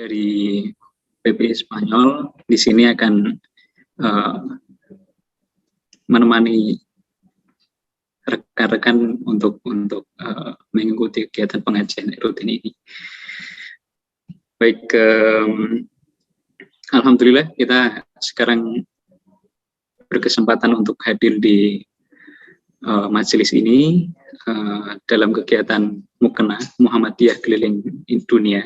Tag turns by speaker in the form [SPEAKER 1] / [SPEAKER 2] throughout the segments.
[SPEAKER 1] dari PPI Spanyol di sini akan menemani rekan-rekan untuk mengikuti kegiatan pengajian rutin ini. Baik, alhamdulillah kita sekarang berkesempatan untuk hadir di majelis ini dalam kegiatan Mukena Muhammadiyah Keliling Dunia,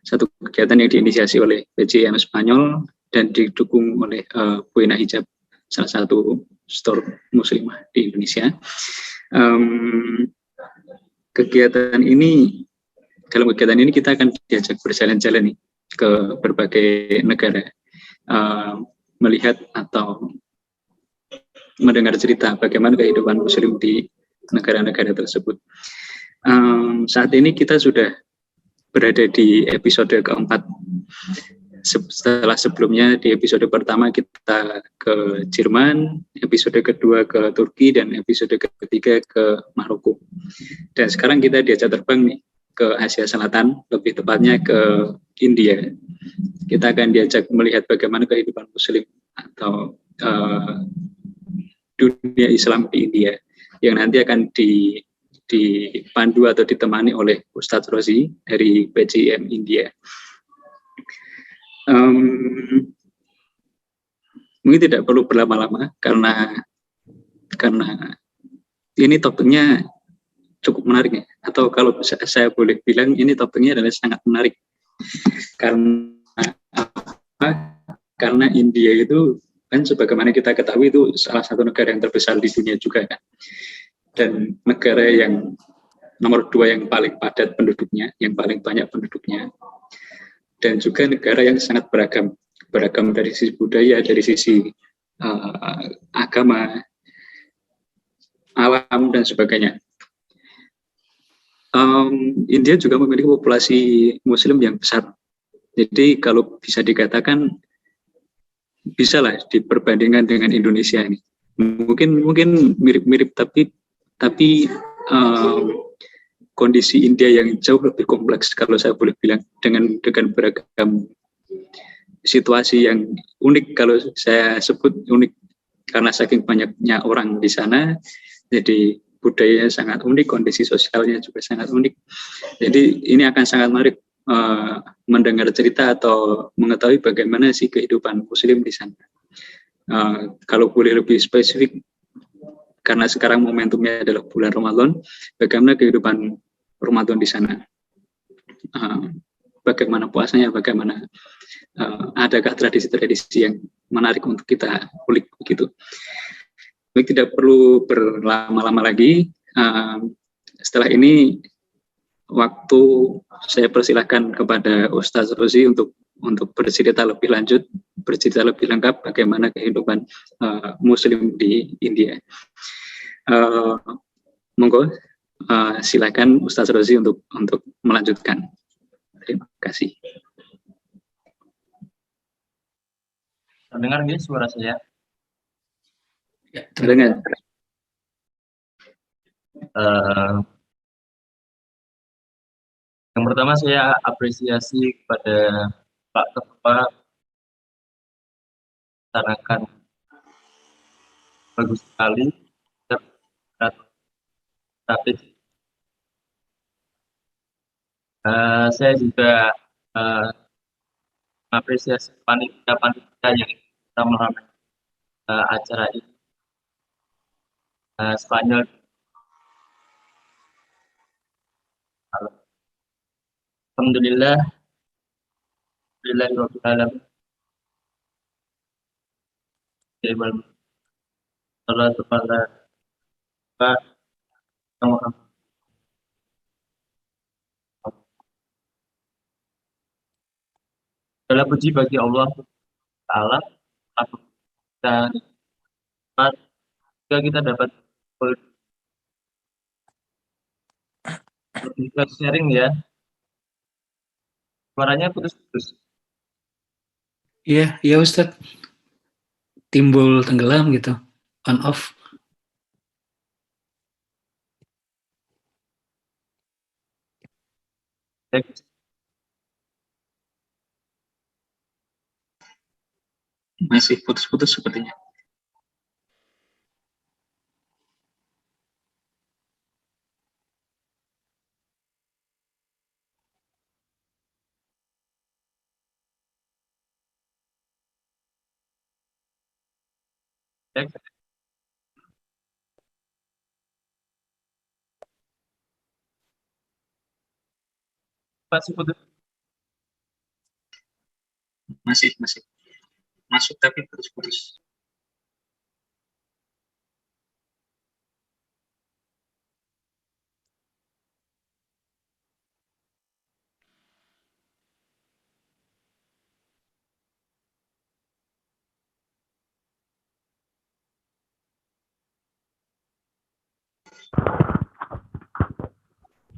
[SPEAKER 1] satu kegiatan yang diinisiasi oleh PJM Spanyol dan didukung oleh Buena Hijab, salah satu store muslimah di Indonesia. Dalam kegiatan ini kita akan diajak berjalan-jalan nih ke berbagai negara, melihat atau mendengar cerita bagaimana kehidupan muslim di negara-negara tersebut. Saat ini kita sudah berada di episode keempat. Setelah sebelumnya di episode pertama kita ke Jerman, episode kedua ke Turki, dan episode ketiga ke Maroko. Dan sekarang kita diajak terbang nih ke Asia Selatan, lebih tepatnya ke India. Kita akan diajak melihat bagaimana kehidupan muslim atau dunia Islam di India, yang nanti akan dipandu atau ditemani oleh Ustadz Rozi dari PJM India. Mungkin tidak perlu berlama-lama karena ini topiknya cukup menarik ya, atau kalau saya boleh bilang ini topiknya adalah sangat menarik karena India itu kan sebagaimana kita ketahui itu salah satu negara yang terbesar di dunia juga kan, dan negara yang nomor 2 yang paling padat penduduknya, yang paling banyak penduduknya, dan juga negara yang sangat beragam dari sisi budaya, dari sisi agama, alam, dan sebagainya. India juga memiliki populasi muslim yang besar, jadi kalau bisa dikatakan bisa lah diperbandingkan dengan Indonesia ini. Mungkin mirip-mirip, tapi kondisi India yang jauh lebih kompleks kalau saya boleh bilang, dengan beragam situasi yang unik. Kalau saya sebut unik karena saking banyaknya orang di sana, jadi budayanya sangat unik, kondisi sosialnya juga sangat unik. Jadi ini akan sangat menarik mendengar cerita atau mengetahui bagaimana sih kehidupan muslim di sana. Kalau boleh lebih spesifik, karena sekarang momentumnya adalah bulan Ramadan, bagaimana kehidupan Ramadan di sana, bagaimana puasanya, bagaimana adakah tradisi-tradisi yang menarik untuk kita ulik begitu. Baik, tidak perlu berlama-lama lagi. Setelah ini waktu saya persilahkan kepada Ustaz Rozi untuk bercerita lebih lanjut, bercerita lebih lengkap bagaimana kehidupan muslim di India. Monggo, silakan Ustaz Rozi untuk melanjutkan. Terima kasih.
[SPEAKER 2] Terdengar nggak suara saya?
[SPEAKER 1] Ya, terdengar.
[SPEAKER 2] Yang pertama saya apresiasi kepada Pak Ketua, rencanakan bagus sekali, strategi. Saya juga mengapresiasi panitia yang kita meramaikan acara ini. Spanyol. Alhamdulillah. Alhamdulillahirabbil alamin. Salatu pada Pak Muhammad. Segala puji bagi Allah Ta'ala, dan kita dapat lebih sharing ya. Suaranya putus-putus.
[SPEAKER 3] Iya Ustadz. Timbul tenggelam gitu, on off.
[SPEAKER 1] Masih putus-putus sepertinya.
[SPEAKER 2] Masih putus.
[SPEAKER 1] Masih masuk tapi putus-putus.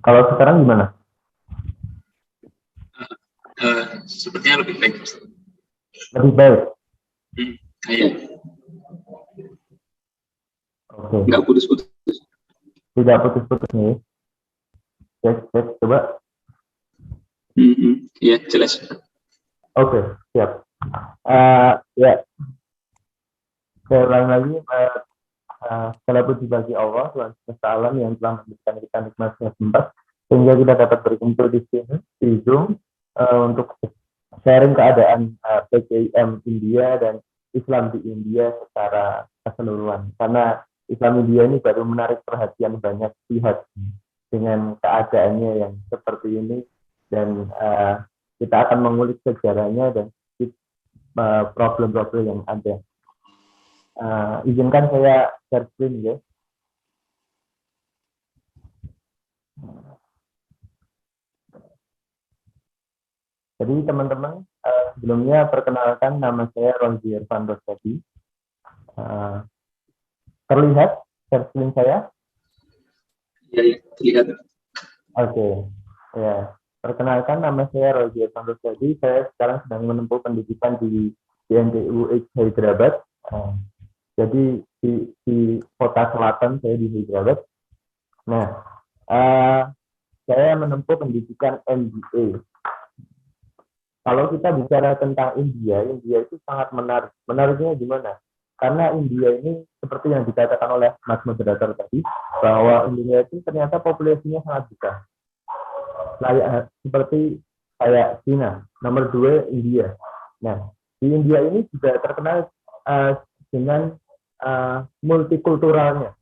[SPEAKER 4] Kalau sekarang gimana?
[SPEAKER 1] Sepertinya lebih baik.
[SPEAKER 4] Lebih baik.
[SPEAKER 1] Iya.
[SPEAKER 4] Oke.
[SPEAKER 1] Nggak putus-putus.
[SPEAKER 4] Tidak putus-putus nih. Cek, coba.
[SPEAKER 1] Iya, jelas.
[SPEAKER 4] Oke, siap. Ya, saya ulang lagi. Segala puji bagi Allah, Tuhan semesta alam yang telah memberikan kita nikmatnya sempat, sehingga kita dapat berkumpul di sini, di Zoom, untuk sharing keadaan PKIM India dan Islam di India secara keseluruhan. Karena Islam India ini baru menarik perhatian banyak pihak dengan keadaannya yang seperti ini, dan kita akan mengulik sejarahnya dan problem-problem yang ada. Izinkan saya share screen ya. Jadi teman-teman, sebelumnya perkenalkan, nama saya Rozier Van Rosadi. Terlihat share screen saya?
[SPEAKER 1] Ya, terlihat.
[SPEAKER 4] Oke. Ya. Perkenalkan, nama saya Rozier Van Rosadi. Saya sekarang sedang menempuh pendidikan di NTU Hyderabad. Jadi di kota selatan saya di Hyderabad. Nah, saya menempuh pendidikan MBA. Kalau kita bicara tentang India itu sangat menarik. Menariknya gimana? Karena India ini seperti yang dikatakan oleh Mas Moderator tadi, bahwa India itu ternyata populasinya sangat besar. Seperti kayak China, nomor 2 India. Nah, di India ini juga terkenal dengan multikulturalnya,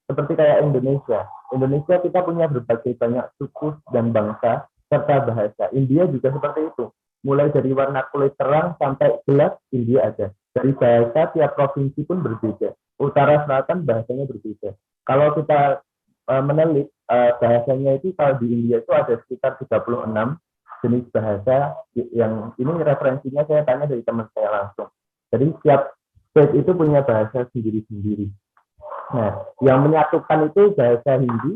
[SPEAKER 4] seperti kayak Indonesia. Indonesia kita punya berbagai banyak suku dan bangsa serta bahasa. India juga seperti itu. Mulai dari warna kulit terang sampai gelap, India ada. Dari bahasa, tiap provinsi pun berbeda. Utara selatan bahasanya berbeda. Kalau kita menelit bahasanya itu, kalau di India itu ada sekitar 36 jenis bahasa. Yang ini referensinya saya tanya dari teman saya langsung. Jadi setiap state itu punya bahasa sendiri-sendiri. Nah, yang menyatukan itu bahasa Hindi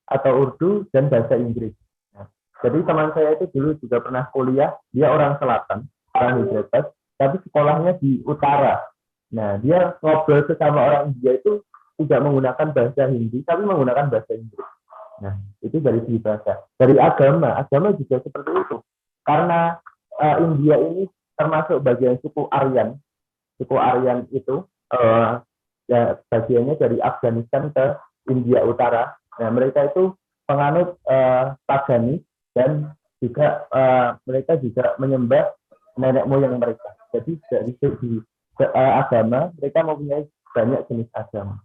[SPEAKER 4] atau Urdu dan bahasa Inggris. Nah, jadi teman saya itu dulu juga pernah kuliah, dia orang selatan, orang Hyderabad, tapi sekolahnya di utara. Nah, dia ngobrol sesama orang India itu tidak menggunakan bahasa Hindi, tapi menggunakan bahasa Inggris. Nah, itu dari segi bahasa. Dari agama juga seperti itu. Karena India ini termasuk bagian suku Aryan. Suku Aryan itu ya bagiannya dari Afghanistan ke India Utara. Nah, mereka itu penganut paganis dan juga mereka juga menyembah nenek moyang mereka. Jadi dari segi agama mereka mempunyai banyak jenis agama.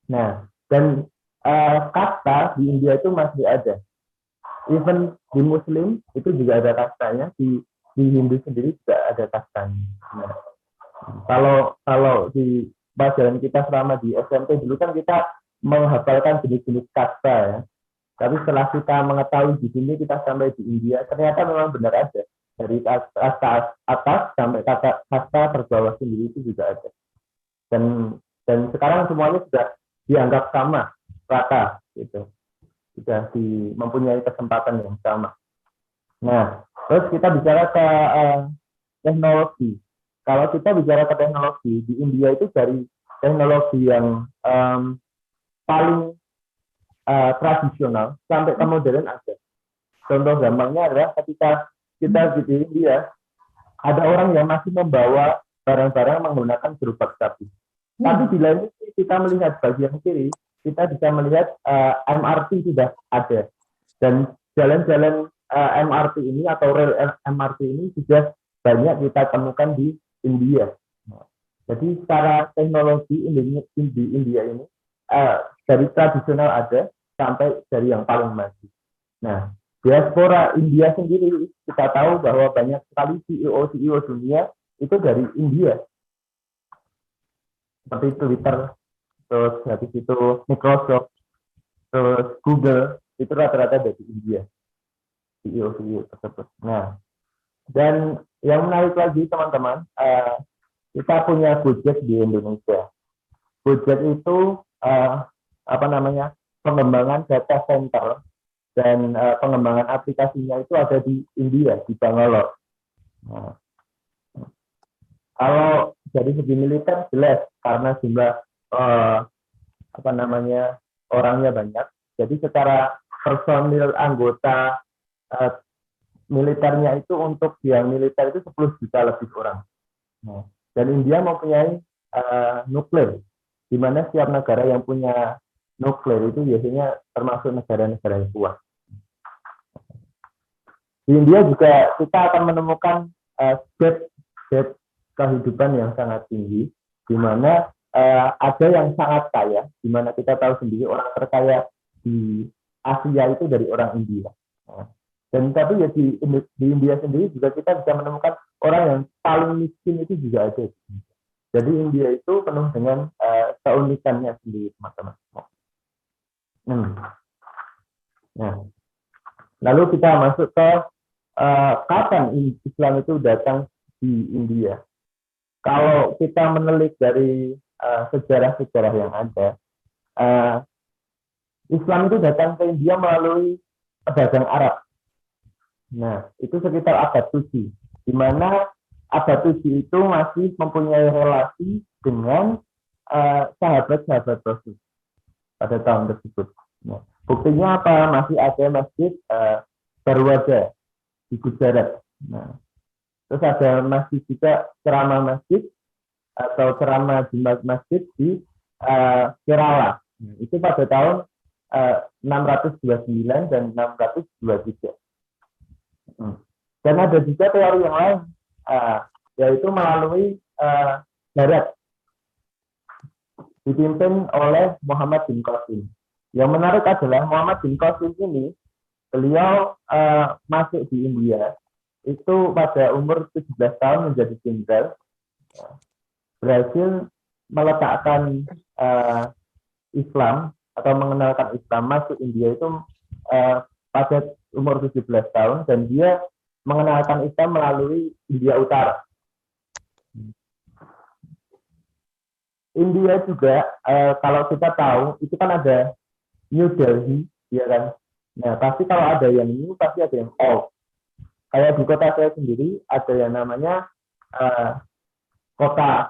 [SPEAKER 4] Nah, dan kasta di India itu masih ada. Even di Muslim itu juga ada kastanya, di Hindu sendiri juga ada kastanya. Nah, kalau di pelajaran kita selama di SMP dulu kan kita menghafalkan jenis-jenis kasta ya. Tapi setelah kita mengetahui di sini, kita sampai di India, ternyata memang benar ada. Dari kasta atas sampai kasta terbawah sendiri itu juga ada. Dan sekarang semuanya sudah dianggap sama, rata gitu. Sudah mempunyai kesempatan yang sama. Nah, terus kita bicara ke teknologi. Kalau kita bicara ke teknologi, di India itu dari teknologi yang paling tradisional sampai ke modern ada. Contoh gampangnya adalah ketika kita di India, ada orang yang masih membawa barang-barang menggunakan gerobak sapi. Tapi di lain sisi kita melihat bagian kiri, kita bisa melihat MRT sudah ada. Dan jalan-jalan MRT ini atau rel MRT ini sudah banyak kita temukan di India. Jadi secara teknologi di India ini dari tradisional ada sampai dari yang paling maju. Nah, diaspora India sendiri kita tahu bahwa banyak sekali CEO dunia itu dari India. Seperti Twitter, terus habis itu Microsoft, terus Google, itu rata-rata dari India. CEO tersebut. Nah, dan yang menarik lagi teman-teman, kita punya Gojek di Indonesia. Gojek itu pengembangan data center dan pengembangan aplikasinya itu ada di India, di Bangalore. Nah, kalau dari segi militer jelas karena jumlah orangnya banyak. Jadi secara personil anggota militernya itu untuk yang militer itu 10 juta lebih orang. Nah, dan India mempunyai nuklir, di mana setiap negara yang punya nuklir itu biasanya termasuk negara-negara yang kuat. Di India juga kita akan menemukan gap kehidupan yang sangat tinggi, di mana ada yang sangat kaya, di mana kita tahu sendiri orang terkaya di Asia itu dari orang India. Dan tapi ya di India sendiri juga kita bisa menemukan orang yang paling miskin itu juga ada. Jadi India itu penuh dengan keunikannya sendiri, teman-teman. Nah, lalu kita masuk ke kapan Islam itu datang di India. Kalau kita menelik dari sejarah-sejarah yang ada, Islam itu datang ke India melalui pedagang Arab. Nah, itu sekitar abad 7, di mana abad 7 itu masih mempunyai relasi dengan sahabat-sahabat Rasul pada tahun tersebut. Nah, buktinya apa? Masih ada masjid Darwaza di Gujarat. Nah, terus ada masjid juga ceramah masjid atau ceramah di masjid di Kerala. Nah, itu pada tahun 629 dan 623. Dan ada juga teori yang lain, yaitu melalui darat, dipimpin oleh Muhammad bin Qasim. Yang menarik adalah Muhammad bin Qasim ini, beliau masuk di India itu pada umur 17 tahun menjadi jenderal, berhasil meletakkan Islam atau mengenalkan Islam masuk India itu pada umur 17 tahun, dan dia mengenalkan Islam melalui India Utara. India juga kalau kita tahu itu kan ada New Delhi, ya kan. Nah, pasti kalau ada yang new pasti ada yang old. Kayak di kota saya sendiri ada yang namanya kota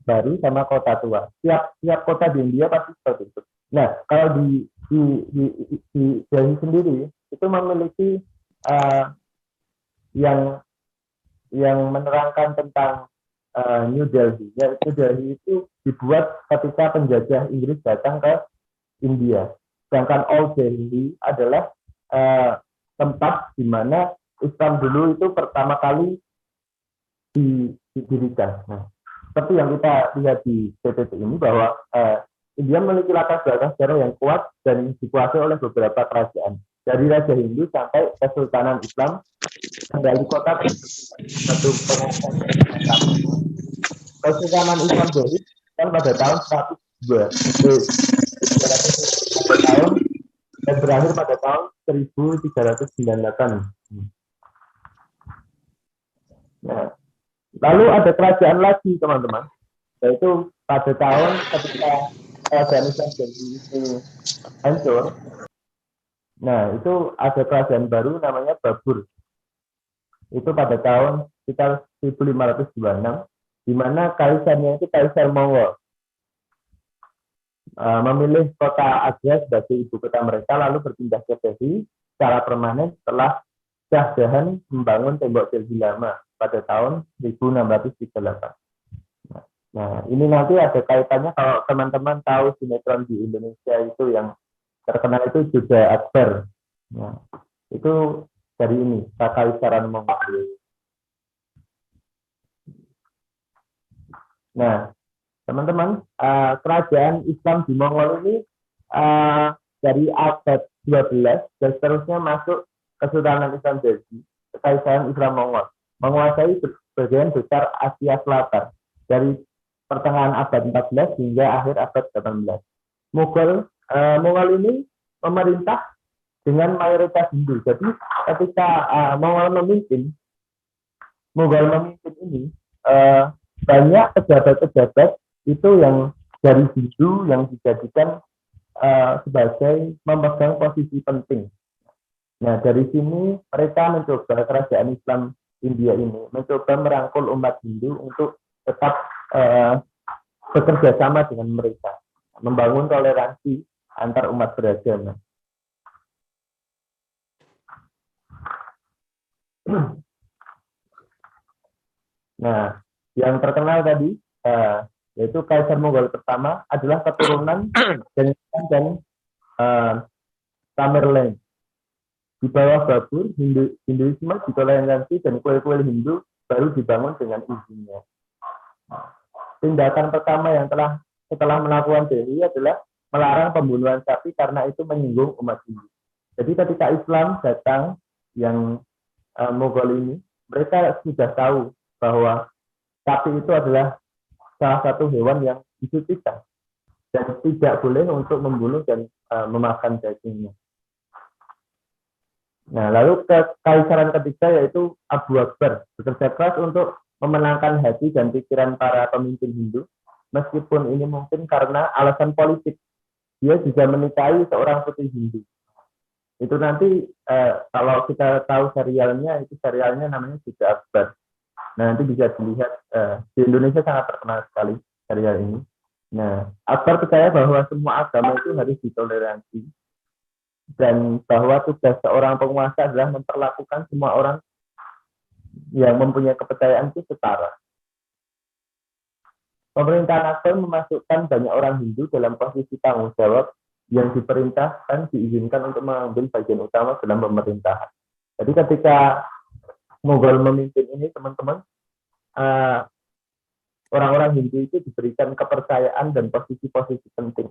[SPEAKER 4] baru sama kota tua. Tiap kota di India pasti seperti itu. Nah, kalau di Delhi sendiri itu memiliki yang menerangkan tentang New Delhi. Yaitu Delhi itu dibuat ketika penjajah Inggris datang ke India. Sedangkan Old Delhi adalah tempat di mana Islam dulu itu pertama kali didirikan. Nah, seperti yang kita lihat di PPT ini bahwa India memiliki latar belakang sejarah yang kuat dan dikuasai oleh beberapa kerajaan. Dari Raja Hindu sampai Kesultanan Islam, kendali kota satu penguasaan Islam. Kesultanan Islam Delhi kan pada tahun 102 tahun dan berakhir pada tahun 1398. Nah, lalu ada kerajaan lagi, teman-teman, yaitu pada tahun ketika kerajaan Islam Delhi itu hancur. Nah, itu ada kerajaan baru namanya Babur. Itu pada tahun sekitar 1526, di mana kaisarnya itu Kaisar Mongol. Memilih kota Agra sebagai ibu kota mereka, lalu berpindah ke Delhi secara permanen setelah Shah Jahan membangun tembok Delhi lama. pada tahun 1638. Nah, ini nanti ada kaitannya kalau teman-teman tahu sinetron di Indonesia itu yang terkenal itu juga Akbar. Nah, itu dari ini, Kakaisaran Mongol. Nah, teman-teman, kerajaan Islam di Mongol ini dari abad 12 dan seterusnya masuk Kesultanan Islam Delhi, Kekaisaran Islam Mongol, menguasai sebagian besar Asia Selatan dari pertengahan abad 14 hingga akhir abad 18. Mongol ini memerintah dengan mayoritas Hindu. Jadi ketika Mongol memimpin ini banyak pejabat-pejabat itu yang dari Hindu yang dijadikan sebagai memegang posisi penting. Nah, dari sini mereka mencoba, kerajaan Islam India ini mencoba merangkul umat Hindu untuk tetap bekerja sama dengan mereka, membangun toleransi antar umat beragama. Nah, yang terkenal tadi yaitu Kaisar Mongol pertama adalah keturunan dan Tamerlane. Di bawah Babur, Hinduisme ditoleransi dan kuil-kuil Hindu baru dibangun dengan izinnya. Tindakan pertama yang setelah melakukan Delhi adalah melarang pembunuhan sapi karena itu menyinggung umat Hindu. Jadi ketika Islam datang yang Mongol ini, mereka sudah tahu bahwa sapi itu adalah salah satu hewan yang disucikan dan tidak boleh untuk membunuh dan memakan dagingnya. Nah, lalu kekaisaran ketiga yaitu Abu Akbar bekerja keras untuk memenangkan hati dan pikiran para pemimpin Hindu, meskipun ini mungkin karena alasan politik. Dia juga menikahi seorang putri Hindu. Itu nanti kalau kita tahu serialnya, itu serialnya namanya juga Akbar. Nah, nanti bisa dilihat di Indonesia sangat terkenal sekali serial ini. Nah, Akbar percaya bahwa semua agama itu harus ditoleransi dan bahwa tugas seorang penguasa adalah memperlakukan semua orang yang mempunyai kepercayaan itu setara. Pemerintahan Akbar memasukkan banyak orang Hindu dalam posisi tanggung jawab yang diperintahkan, diizinkan untuk mengambil bagian utama dalam pemerintahan. Jadi ketika Mughal memimpin ini, teman-teman, orang-orang Hindu itu diberikan kepercayaan dan posisi-posisi penting.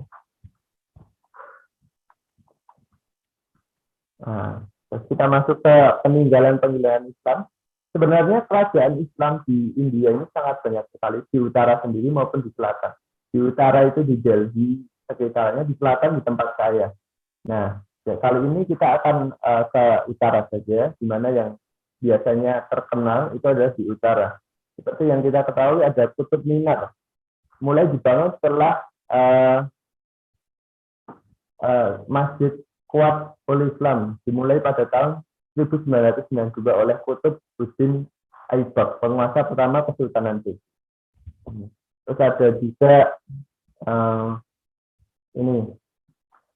[SPEAKER 4] Nah, terus kita masuk ke peninggalan Islam. Sebenarnya kerajaan Islam di India ini sangat banyak sekali, di utara sendiri maupun di selatan. Di utara itu di Delhi, sekitarnya, di selatan di tempat saya. Nah, kali ini kita akan ke utara saja, di mana yang biasanya terkenal itu adalah di utara. Seperti yang kita ketahui ada Kutub Minar, mulai dibangun setelah Masjid Kuat oleh Islam, dimulai pada tahun 1992 oleh Qutb Uddin Aibak, penguasa pertama Kesultanan Delhi. Terus ada juga ini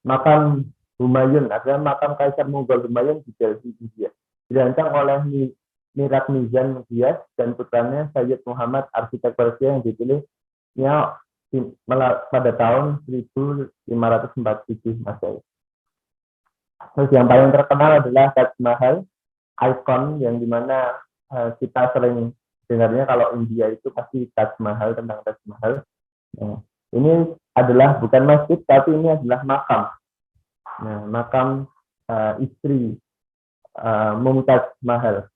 [SPEAKER 4] makam Humayun, adalah makam Kaisar Mughal Humayun di Delhi, India. Dirancang oleh Mirak Mizan Ghias dan putranya Sayyid Muhammad, arsitek Persia yang dipilihnya pada tahun 1547 Masehi. Terus yang paling terkenal adalah Taj Mahal, ikon yang dimana kita sering dengarnya kalau India itu pasti Taj Mahal, tentang Taj Mahal. Nah, ini adalah bukan masjid, tapi ini adalah makam. Nah, makam istri Mumtaz Mahal.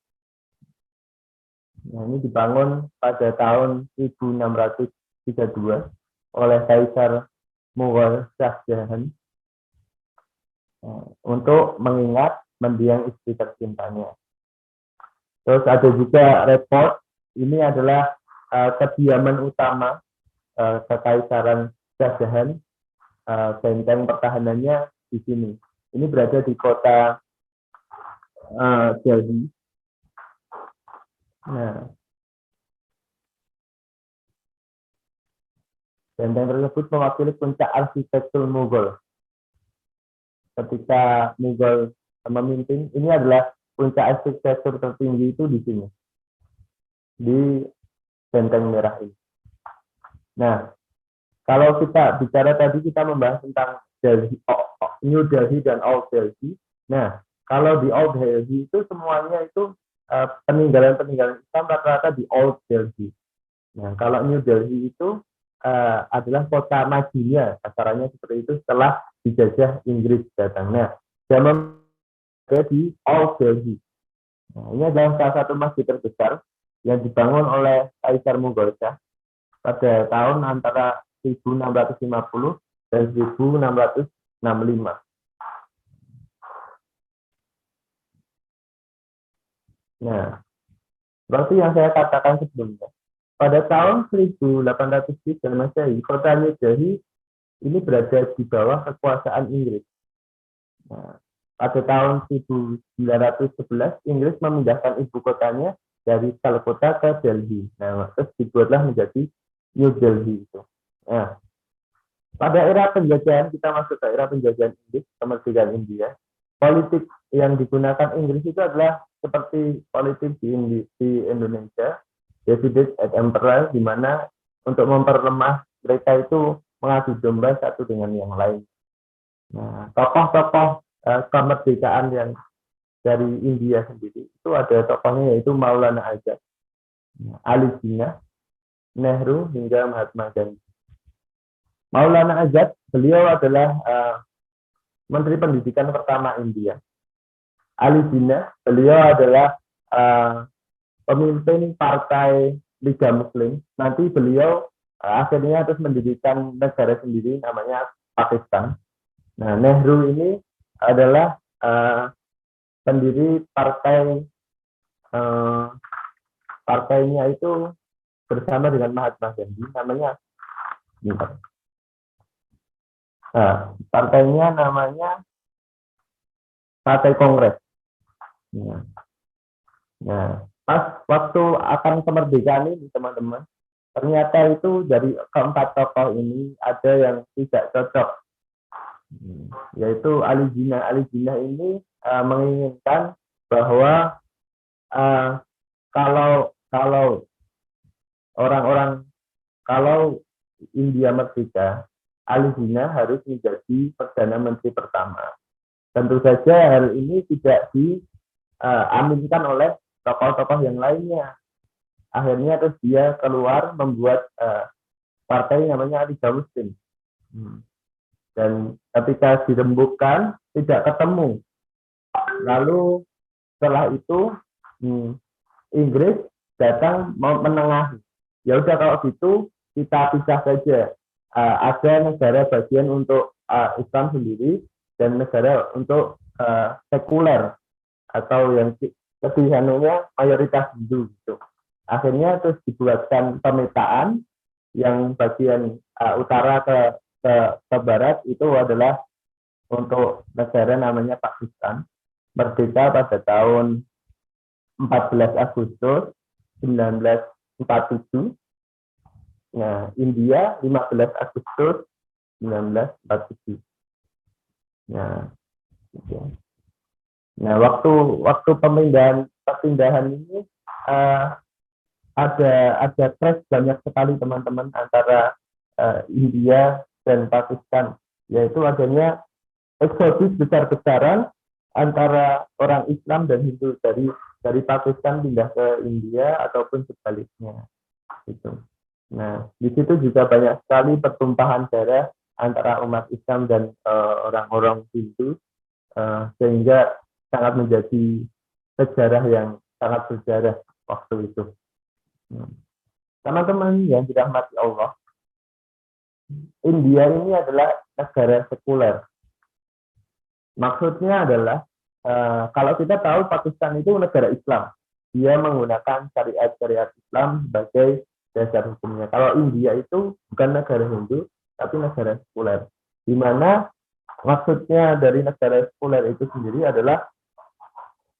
[SPEAKER 4] Nah, ini dibangun pada tahun 1632 oleh Kaisar Mughal Shah Jahan untuk mengingat mendiang istri tercintanya. Terus ada juga report, ini adalah kediaman utama Kekaisaran Shah Jahan, benteng pertahanannya di sini. Ini berada di kota Delhi. Nah, benteng tersebut mewakili puncak arsitektur Mughal. Ketika Mughal memimpin, ini adalah puncak arsitektur tertinggi itu di sini. di Benteng Merah ini. Nah, kalau kita bicara tadi kita membahas tentang New Delhi dan Old Delhi. Nah, kalau di Old Delhi itu semuanya itu peninggalan-peninggalan Islam rata-rata di Old Delhi. Nah, kalau New Delhi itu adalah kota majinya, acaranya seperti itu setelah dijajah Inggris datang. Nah, zaman di Old Delhi. Nah, ini adalah salah satu masjid terbesar yang dibangun oleh Kaisar Mughal Shah pada tahun antara 1650 dan 1665. Nah, seperti yang saya katakan sebelumnya, pada tahun 1803 Masehi, kota New Delhi ini berada di bawah kekuasaan Inggris. Nah, pada tahun 1911, Inggris memindahkan ibu kotanya dari Calcutta ke Delhi. Nah, terus dibuatlah menjadi New Delhi itu. Nah, pada era penjajahan, kita masuk ke era penjajahan Inggris, kemerdekaan India. Politik yang digunakan Inggris itu adalah seperti politik di Indonesia, Divided and Imperial, di mana untuk memperlemah mereka itu mengadu domba satu dengan yang lain. Nah, tokoh-tokoh kemerdekaan yang dari India sendiri itu ada tokohnya yaitu Maulana Azad, Ali Jinnah, Nehru hingga Mahatma Gandhi. Maulana Azad, beliau adalah Menteri Pendidikan pertama India. Ali Jinnah, beliau adalah pemimpin Partai Liga Muslim. Nanti beliau akhirnya terus mendirikan negara sendiri namanya Pakistan. Nah, Nehru ini adalah pendiri partainya itu bersama dengan Mahatma Gandhi, namanya partainya namanya Partai Kongres. Nah, pas waktu akan kemerdekaan ini teman-teman, ternyata itu dari keempat tokoh ini ada yang tidak cocok, yaitu Ali Jinnah. Ali Jinnah ini menginginkan bahwa kalau India merdeka, Ali Jinnah harus menjadi Perdana Menteri pertama. Tentu saja hal ini tidak diaminkan oleh tokoh-tokoh yang lainnya. Akhirnya terus dia keluar membuat partai namanya Liga Muslim. Dan ketika dirembukkan tidak ketemu. Lalu setelah itu Inggris datang mau menengahi. Ya udah kalau gitu kita pisah saja. Ada negara bagian untuk Islam sendiri dan negara untuk sekuler atau yang lebih mayoritas Hindu gitu. Akhirnya terus dibuatkan pemetaan yang bagian utara ke barat itu adalah untuk negara namanya Pakistan, merdeka pada tahun 14 Agustus 1947. Nah, India 15 Agustus 1947. Nah, gitu. Nah, waktu perpindahan ini ada crash banyak sekali teman-teman antara India dan Pakistan, yaitu adanya eksodus besar-besaran antara orang Islam dan Hindu dari Pakistan pindah ke India ataupun sebaliknya. Gitu. Nah, di situ juga banyak sekali pertumpahan darah antara umat Islam dan orang-orang Hindu, sehingga sangat menjadi sejarah yang sangat bersejarah waktu itu. Teman-teman yang dirahmati Allah, India ini adalah negara sekuler. Maksudnya adalah kalau kita tahu Pakistan itu negara Islam, dia menggunakan syariat Islam sebagai dasar hukumnya. Kalau India itu bukan negara Hindu, tapi negara sekuler. Di mana maksudnya dari negara sekuler itu sendiri adalah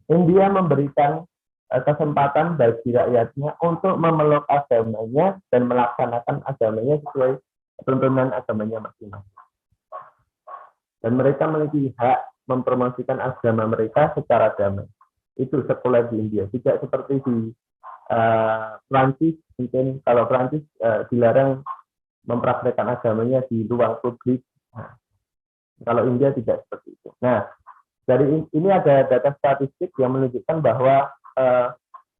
[SPEAKER 4] India memberikan kesempatan bagi rakyatnya untuk memeluk agamanya dan melaksanakan agamanya sesuai tuntunan agamanya masing-masing. Dan mereka memiliki hak mempromosikan agama mereka secara damai. Itu sekuler di India. Tidak seperti di Prancis mungkin, kalau Prancis dilarang mempraktekkan agamanya di ruang publik. Nah, kalau India tidak seperti itu. Nah, dari ini ada data statistik yang menunjukkan bahwa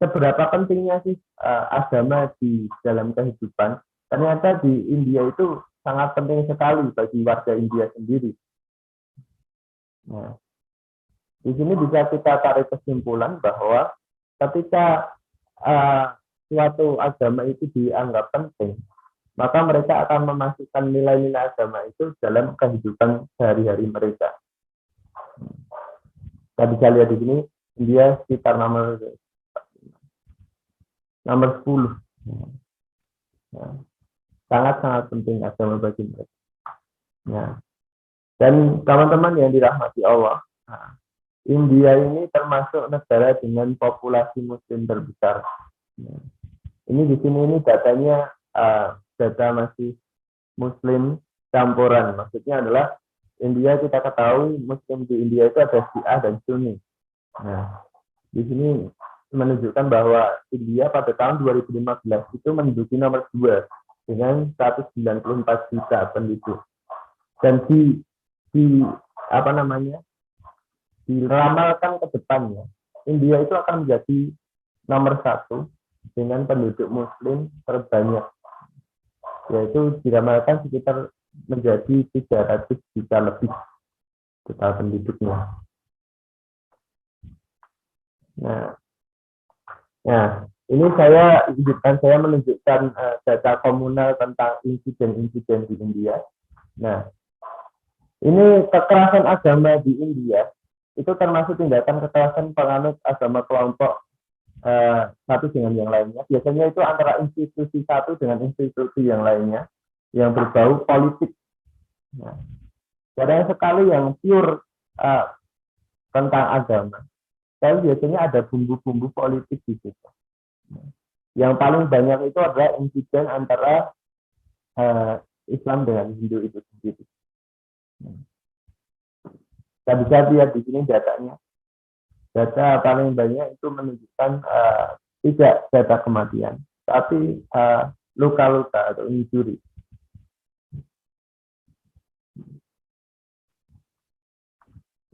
[SPEAKER 4] seberapa pentingnya sih agama di dalam kehidupan. Ternyata di India itu sangat penting sekali bagi warga India sendiri. Nah, di sini bisa kita tarik kesimpulan bahwa ketika suatu agama itu dianggap penting, maka mereka akan memasukkan nilai-nilai agama itu dalam kehidupan sehari-hari mereka. Kita bisa lihat di sini, India sekitar nomor 10. Sangat-sangat penting agama bagi mereka. Nah, dan teman-teman yang dirahmati Allah, India ini termasuk negara dengan populasi Muslim terbesar. Nah, ini di sini ini datanya data masih Muslim campuran. Maksudnya adalah India, kita ketahui Muslim di India itu ada Syiah dan Sunni. Nah, di sini menunjukkan bahwa India pada tahun 2015 itu menduduki nomor 2 dengan 194 juta penduduk. Dan diramalkan ke depannya, India itu akan menjadi nomor 1 dengan penduduk Muslim terbanyak, yaitu diramalkan sekitar menjadi 300 juta lebih total penduduknya. Nah, ini saya menunjukkan data komunal tentang insiden-insiden di India. Nah, ini kekerasan agama di India itu termasuk tindakan kekerasan penganut agama kelompok satu dengan yang lainnya. Biasanya itu antara institusi satu dengan institusi yang lainnya yang berbau politik. Nah, banyak sekali yang pure tentang agama. Tapi biasanya ada bumbu-bumbu politik di situ. Yang paling banyak itu adalah insiden antara Islam dengan Hindu itu sendiri. Kita bisa lihat di sini datanya. Data paling banyak itu menunjukkan tidak data kematian, tapi luka-luka atau injury.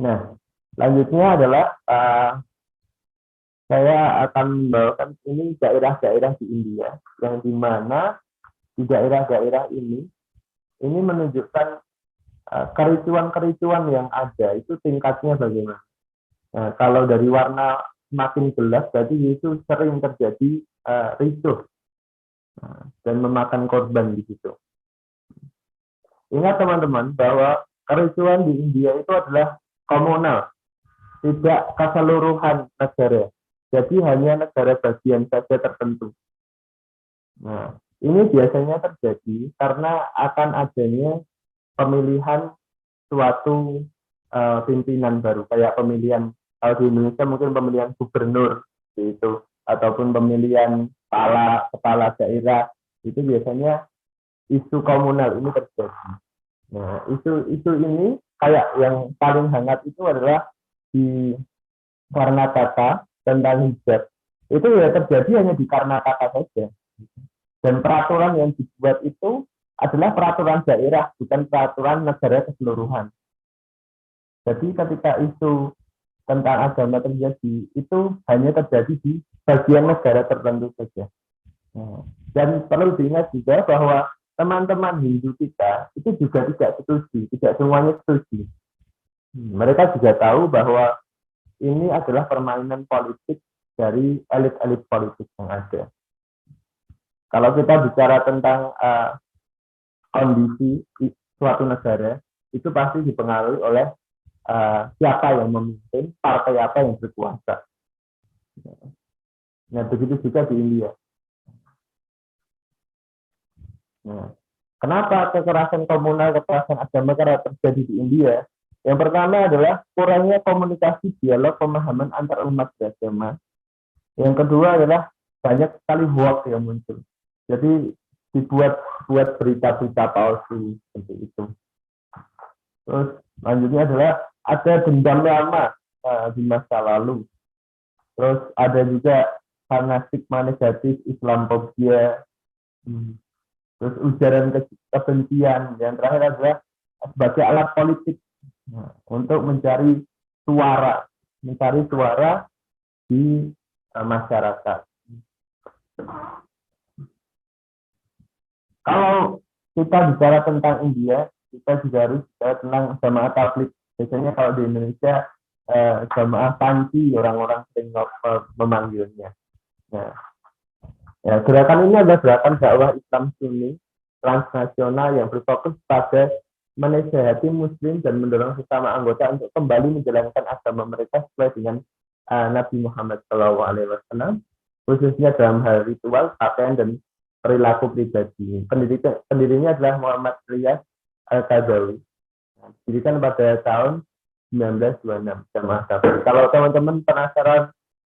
[SPEAKER 4] Nah, selanjutnya adalah saya akan membawakan ini daerah-daerah di India, yang dimana di daerah-daerah ini menunjukkan kericuan-kericuan yang ada, itu tingkatnya bagaimana. Nah, kalau dari warna makin gelap, berarti itu sering terjadi ricuh dan memakan korban di situ. Ingat teman-teman bahwa kericuan di India itu adalah komunal, tidak keseluruhan negara. Jadi hanya negara bagian saja tertentu. Nah, ini biasanya terjadi karena akan adanya pemilihan suatu pimpinan baru, kayak pemilihan, kalau di Indonesia mungkin pemilihan gubernur itu, ataupun pemilihan kepala daerah, itu biasanya isu komunal ini terjadi. Nah, isu ini kayak yang paling hangat itu adalah di Karnataka tentang hijab. Itu ya terjadi hanya di Karnataka saja. Dan peraturan yang dibuat itu adalah peraturan daerah, bukan peraturan negara keseluruhan. Jadi ketika isu tentang agama terjadi, itu hanya terjadi di bagian negara tertentu saja. Dan perlu diingat juga bahwa teman-teman Hindu kita itu juga tidak setuju, tidak semuanya setuju. Mereka juga tahu bahwa ini adalah permainan politik dari elit-elit politik yang ada. Kalau kita bicara tentang kondisi suatu negara, itu pasti dipengaruhi oleh siapa yang memimpin, partai apa yang berkuasa. Nah, begitu juga di India. Nah, kenapa kekerasan komunal, kekerasan agama karena terjadi di India? Yang pertama adalah kurangnya komunikasi, dialog, pemahaman antar umat beragama. Yang kedua adalah banyak sekali hoax yang muncul. Jadi dibuat berita-berita palsu seperti itu. Terus selanjutnya adalah ada dendam lama di masa lalu. Terus ada juga karena stigma negatif, Islamofobia, terus ujaran kebencian. Yang terakhir adalah sebagai alat politik untuk mencari suara di masyarakat. Kalau kita bicara tentang India, kita juga harus bicara tentang jamaah tabligh. Biasanya kalau di Indonesia jamaah panci, orang-orang sering memanggilnya. Nah, ya, gerakan ini adalah gerakan dakwah Islam Sunni transnasional yang berfokus pada menasihati Muslim dan mendorong sesama anggota untuk kembali menjalankan agama mereka sesuai dengan Nabi Muhammad SAW, khususnya dalam hal ritual, pakaian, dan perilaku pribadi. Pendirinya adalah Muhammad Riyad Al-Qadawi. Didirikan pada tahun 1926, jamaah tabligh. Kalau teman-teman penasaran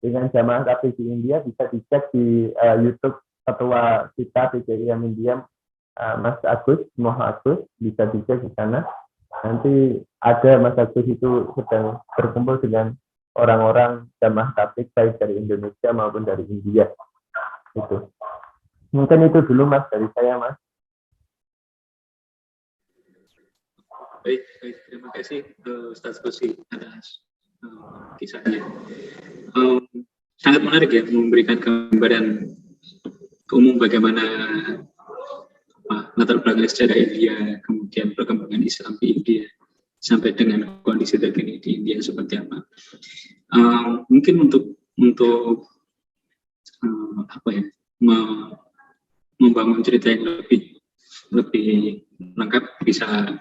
[SPEAKER 4] dengan jamaah tabligh di India, bisa dicek di YouTube ketua kita PCIM India, Mas Agus, bisa dicek di sana. Nanti ada Mas Agus itu sedang berkumpul dengan orang-orang jamaah tabligh baik dari Indonesia maupun dari India. Itu. Mungkin itu dulu Mas dari saya, Mas.
[SPEAKER 1] Baik, terima kasih Ustaz Kosi atas kisahnya. Sangat menarik ya, memberikan gambaran umum bagaimana latar belakang sejarah India, kemudian perkembangan Islam di India, sampai dengan kondisi terkini di India seperti apa. Mungkin untuk membangun cerita yang lebih lengkap bisa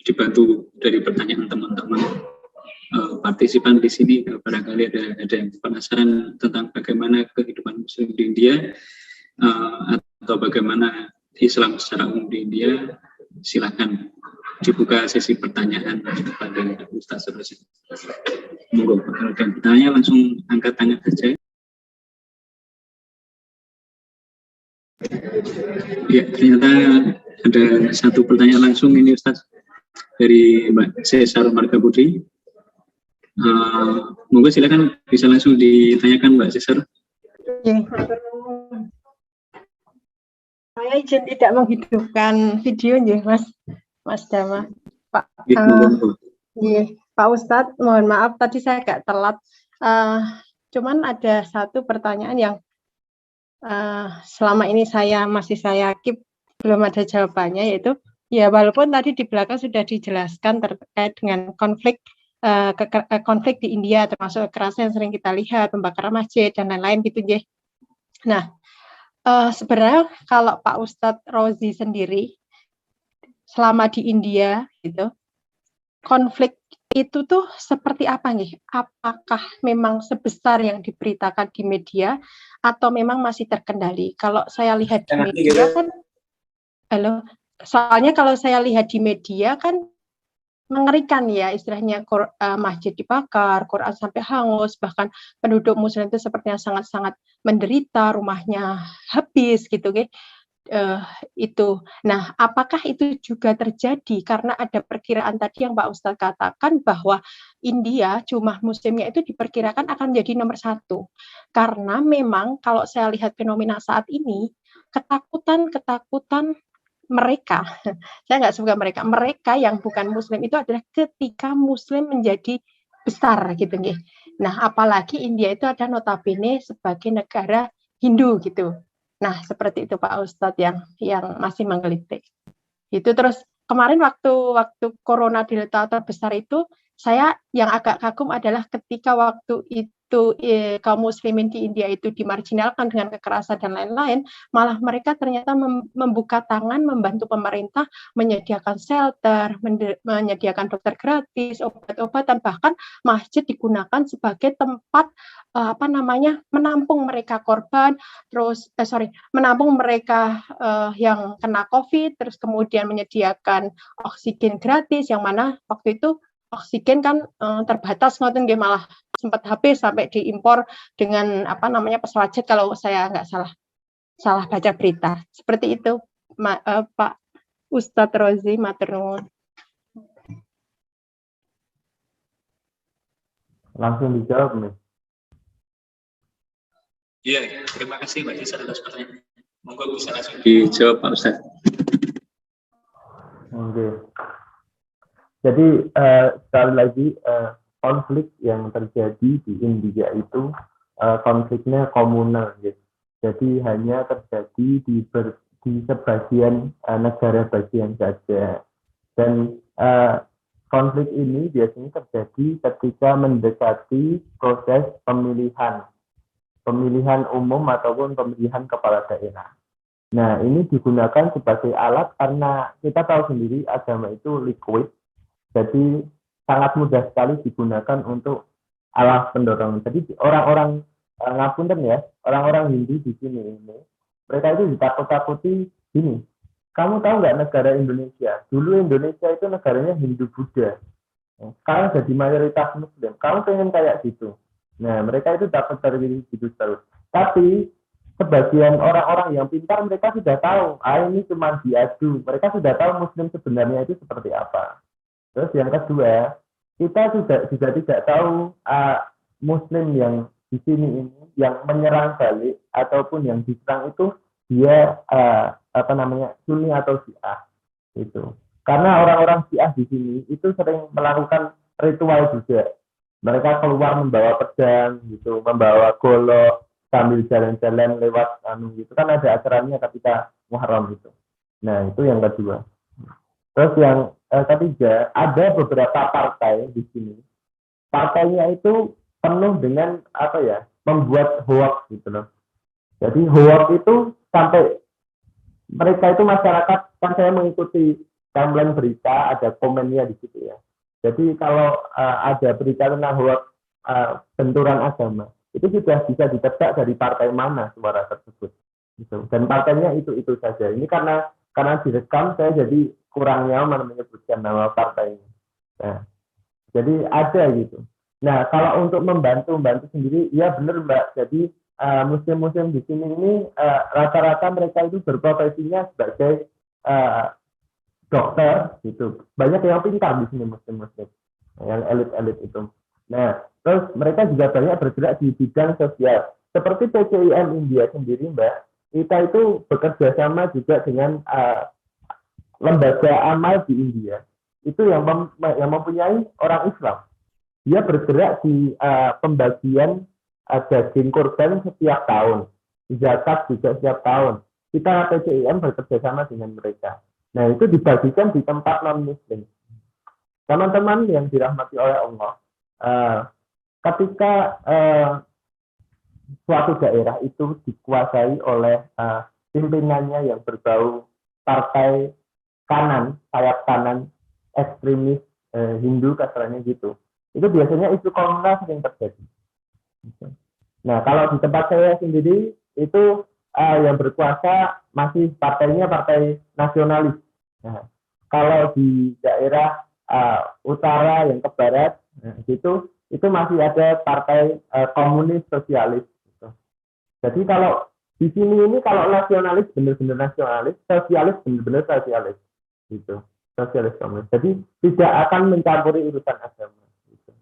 [SPEAKER 1] dibantu dari pertanyaan teman-teman partisipan di sini. Barangkali ada yang penasaran tentang bagaimana kehidupan Muslim di India atau bagaimana Islam secara umum di India, silakan dibuka sesi pertanyaan kepada Ustaz Rozi. Monggo, kalau ada pertanyaan langsung angkat tangan saja. Ya, ternyata ada satu pertanyaan langsung ini Ustaz dari Mbak Cesar Marga Putri. Monggo silakan bisa langsung ditanyakan Mbak Cesar.
[SPEAKER 5] Saya izin tidak menghidupkan video ya Mas Dama. Pak Ustadz, mohon maaf tadi saya agak telat. Cuman ada satu pertanyaan yang selama ini saya keep belum ada jawabannya, yaitu ya walaupun tadi di belakang sudah dijelaskan terkait dengan konflik di India, termasuk kekerasan yang sering kita lihat, pembakaran masjid dan lain-lain gitu ya. Nah, sebenarnya kalau Pak Ustadz Rozi sendiri selama di India gitu, konflik itu tuh seperti apa nih? Apakah memang sebesar yang diberitakan di media atau memang masih terkendali? Kalau saya lihat di media kan, soalnya kalau saya lihat di media kan mengerikan ya, istilahnya masjid dibakar, Quran sampai hangus, bahkan penduduk Muslim itu sepertinya sangat-sangat menderita, rumahnya habis gitu, itu. Nah, apakah itu juga terjadi karena ada perkiraan tadi yang Pak Ustadz katakan bahwa India jumlah Muslimnya itu diperkirakan akan menjadi nomor 1, karena memang kalau saya lihat fenomena saat ini ketakutan mereka, saya nggak suka mereka yang bukan Muslim itu adalah ketika Muslim menjadi besar gitu nih. Nah, apalagi India itu ada notabene sebagai negara Hindu gitu. Nah, seperti itu Pak Ustadz yang masih menggelitik. Itu terus kemarin waktu corona delta terbesar itu, saya yang agak kagum adalah ketika waktu itu kaum muslimin di India itu dimarginalkan dengan kekerasan dan lain-lain, malah mereka ternyata membuka tangan membantu pemerintah menyediakan shelter, menyediakan dokter gratis, obat-obatan, bahkan masjid digunakan sebagai tempat menampung mereka korban, terus menampung mereka yang kena COVID, terus kemudian menyediakan oksigen gratis, yang mana waktu itu oksigen kan terbatas, malah sempat habis sampai diimpor dengan pesawat jet kalau saya nggak salah baca berita. Seperti itu Pak Ustadz Rozi, matur nuwun.
[SPEAKER 4] Langsung dijawab nih.
[SPEAKER 1] Iya, terima kasih Mbak Jisa atas pertanyaan. Monggo bisa langsung dijawab Pak Ustadz.
[SPEAKER 4] Oke. Jadi sekali lagi konflik yang terjadi di India itu konfliknya komunal, gitu. Jadi hanya terjadi di sebagian negara bagian saja. Dan konflik ini biasanya terjadi ketika mendekati proses pemilihan umum ataupun pemilihan kepala daerah. Nah, ini digunakan sebagai alat karena kita tahu sendiri agama itu liquid, jadi sangat mudah sekali digunakan untuk alat pendorong. Jadi orang-orang ngapunten ya, orang-orang Hindu di sini ini, mereka itu ditakut-takuti gini. Kamu tahu nggak negara Indonesia? Dulu Indonesia itu negaranya Hindu Buddha. Sekarang jadi mayoritas Muslim. Kamu pengen kayak gitu? Nah, mereka itu dapat dari gitu terus. Tapi sebagian orang-orang yang pintar mereka sudah tahu, ini cuma diadu. Mereka sudah tahu Muslim sebenarnya itu seperti apa. Terus yang kedua, kita juga tidak tahu Muslim yang di sini ini yang menyerang balik ataupun yang diserang itu dia Sunni atau Syiah itu. Karena orang-orang Syiah di sini itu sering melakukan ritual juga. Mereka keluar membawa pedang gitu, membawa golok sambil jalan-jalan lewat gitu kan ada acaranya ketika Muharram itu. Nah, itu yang kedua. Terus yang ketiga, ada beberapa partai di sini. Partainya itu penuh dengan membuat hoax gitu loh. Jadi hoax itu sampai mereka itu masyarakat, kan saya mengikuti timeline berita, ada komennya di situ ya. Jadi kalau ada berita tentang hoax benturan agama, itu sudah bisa ditebak dari partai mana suara tersebut. Gitu. Dan partainya itu saja. Ini karena direkam, saya jadi kurang nyaman menyebutkan nama partainya. Nah, jadi ada gitu. Nah, kalau untuk membantu sendiri, ya benar Mbak. Jadi muslim-muslim di sini ini rata-rata mereka itu berprofesinya sebagai dokter gitu. Banyak yang pintar di sini muslim-muslim, yang elit-elit itu. Nah, terus mereka juga banyak bergerak di bidang sosial. Seperti PCIM India sendiri Mbak, kita itu bekerja sama juga dengan lembaga amal di India. Itu yang mempunyai orang Islam. Dia bergerak di pembagian daging kurban setiap tahun. Zakat juga setiap tahun. Kita PCIM bekerja sama dengan mereka. Nah, itu dibagikan di tempat non-muslim. Teman-teman yang dirahmati oleh Allah, ketika suatu daerah itu dikuasai oleh pimpinannya yang berbau partai kanan, sayap kanan, ekstremis Hindu kasarnya gitu. Itu biasanya isu komunal sering terjadi. Nah, kalau di tempat saya sendiri itu yang berkuasa masih partainya partai nasionalis. Nah, kalau di daerah utara yang ke barat, gitu, itu masih ada partai komunis sosialis. Gitu. Jadi kalau di sini ini kalau nasionalis benar-benar nasionalis, sosialis benar-benar sosialis, gitu, sosialis komunis. Jadi tidak akan mencampuri urusan agama. Gitu.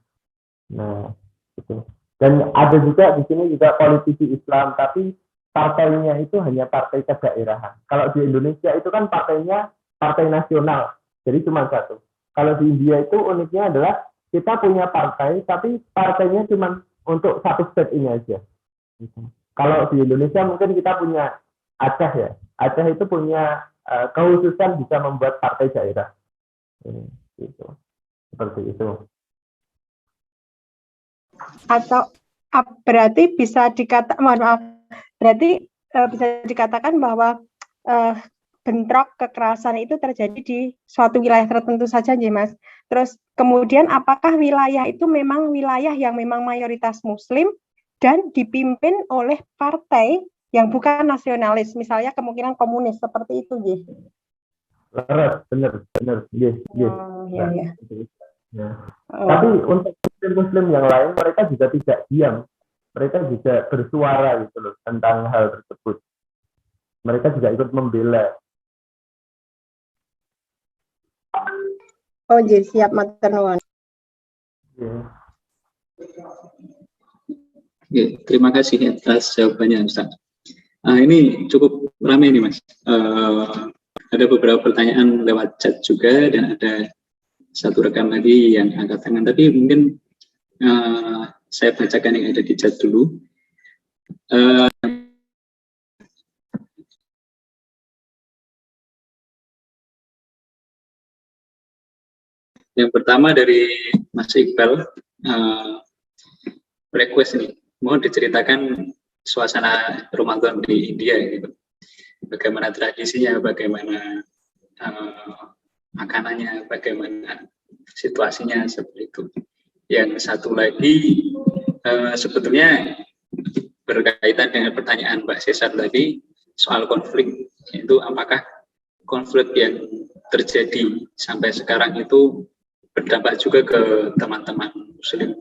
[SPEAKER 4] Nah, itu. Dan ada juga di sini juga politisi Islam, tapi partainya itu hanya partai kedaerahan. Kalau di Indonesia itu kan partainya partai nasional, jadi cuma satu. Kalau di India itu uniknya adalah kita punya partai, tapi partainya cuma untuk satu state ini aja. Kalau di Indonesia mungkin kita punya Aceh ya. Aceh itu punya kekhususan bisa membuat partai daerah. Gitu. Seperti itu.
[SPEAKER 5] Atau berarti bisa dikatakan bahwa bentrok kekerasan itu terjadi di suatu wilayah tertentu saja, Mas. Terus kemudian apakah wilayah itu memang wilayah yang memang mayoritas Muslim dan dipimpin oleh partai yang bukan nasionalis, misalnya kemungkinan komunis seperti itu,
[SPEAKER 4] benar. Yes.
[SPEAKER 5] Iya.
[SPEAKER 4] Nah, tapi untuk Muslim yang lain mereka juga tidak diam, mereka juga bersuara gitu loh tentang hal tersebut. Mereka juga ikut membela.
[SPEAKER 5] Oh, jadi siap matur nuwun.
[SPEAKER 1] Oke, terima kasih atas jawabannya, Ustaz. Ini cukup ramai nih, Mas. Ada beberapa pertanyaan lewat chat juga, dan ada satu rekan lagi yang angkat tangan. Tapi mungkin saya bacakan yang ada di chat dulu. Yang pertama dari Mas Iqbal, request nih, mau diceritakan suasana Ramadan di India gitu. Bagaimana tradisinya, bagaimana makanannya, bagaimana situasinya, seperti itu. Yang satu lagi sebetulnya berkaitan dengan pertanyaan Mbak Cesar tadi soal konflik, itu apakah konflik yang terjadi sampai sekarang itu berdampak juga ke teman-teman muslim,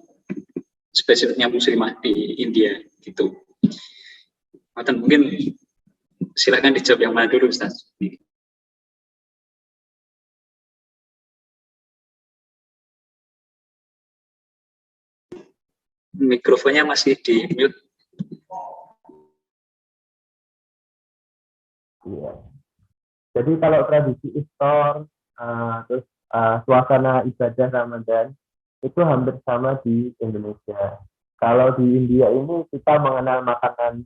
[SPEAKER 1] spesifiknya muslimah di India gitu. Mungkin silakan dijawab yang mana dulu, Ustaz. Mikrofonnya masih di mute.
[SPEAKER 4] Iya. Jadi kalau tradisi iftar, terus suasana ibadah Ramadan itu hampir sama di Indonesia. Kalau di India ini kita mengenal makanan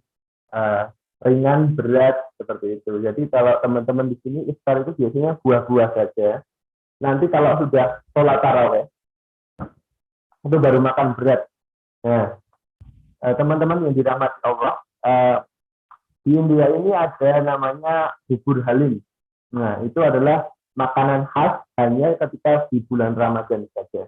[SPEAKER 4] ringan, berat, seperti itu. Jadi kalau teman-teman di sini iftar itu biasanya buah-buah saja. Nanti kalau sudah sholat taraweh, itu baru makan berat. Nah, teman-teman yang dirahmati Allah, di India ini ada namanya bubur halim. Nah, itu adalah makanan khas hanya ketika di bulan Ramadan saja.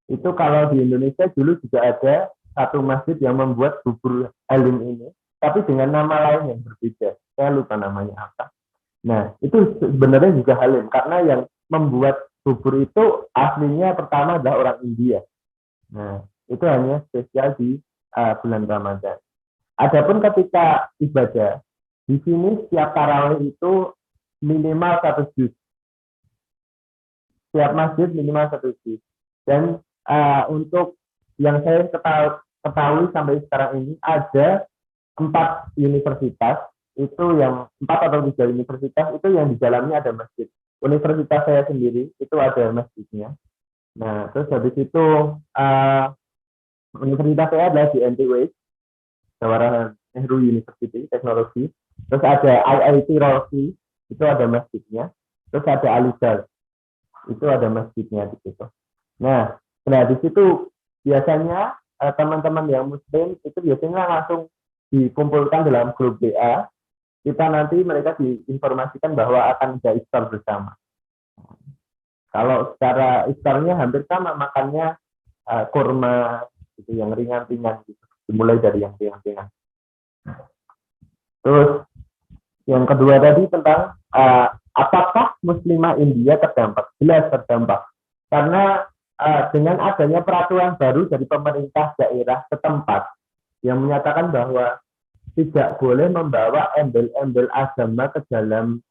[SPEAKER 4] Itu kalau di Indonesia dulu juga ada satu masjid yang membuat bubur halim ini, tapi dengan nama lain yang berbeda. Saya lupa namanya apa. Nah, itu sebenarnya juga halim, karena yang membuat bubur itu aslinya pertama adalah orang India. Nah, itu hanya spesial di bulan Ramadan. Adapun ketika ibadah, di sini setiap tarawih itu minimal 1 juz. Setiap masjid minimal 1 juz. Dan untuk yang saya ketahui sampai sekarang ini ada 4 universitas, itu yang 4 atau 3 universitas itu yang di dalamnya ada masjid. Universitas saya sendiri itu ada masjidnya. Nah, terus habis itu universitas saya adalah di NTW, Jawaharlal Nehru University Teknologi. Terus ada IIT Roorkee, itu ada masjidnya. Terus ada Aligarh, itu ada masjidnya di situ. Nah, di situ biasanya teman-teman yang Muslim itu biasanya langsung dikumpulkan dalam grup WA. Kita nanti mereka diinformasikan bahwa akan ada iftar bersama. Kalau secara iftarnya hampir sama, makannya kurma gitu, yang ringan-ringan gitu. Dimulai dari yang ringan-ringan. Terus yang kedua tadi tentang apakah muslimah India terdampak? Jelas terdampak. Karena dengan adanya peraturan baru dari pemerintah daerah setempat yang menyatakan bahwa tidak boleh membawa embel-embel agama ke dalam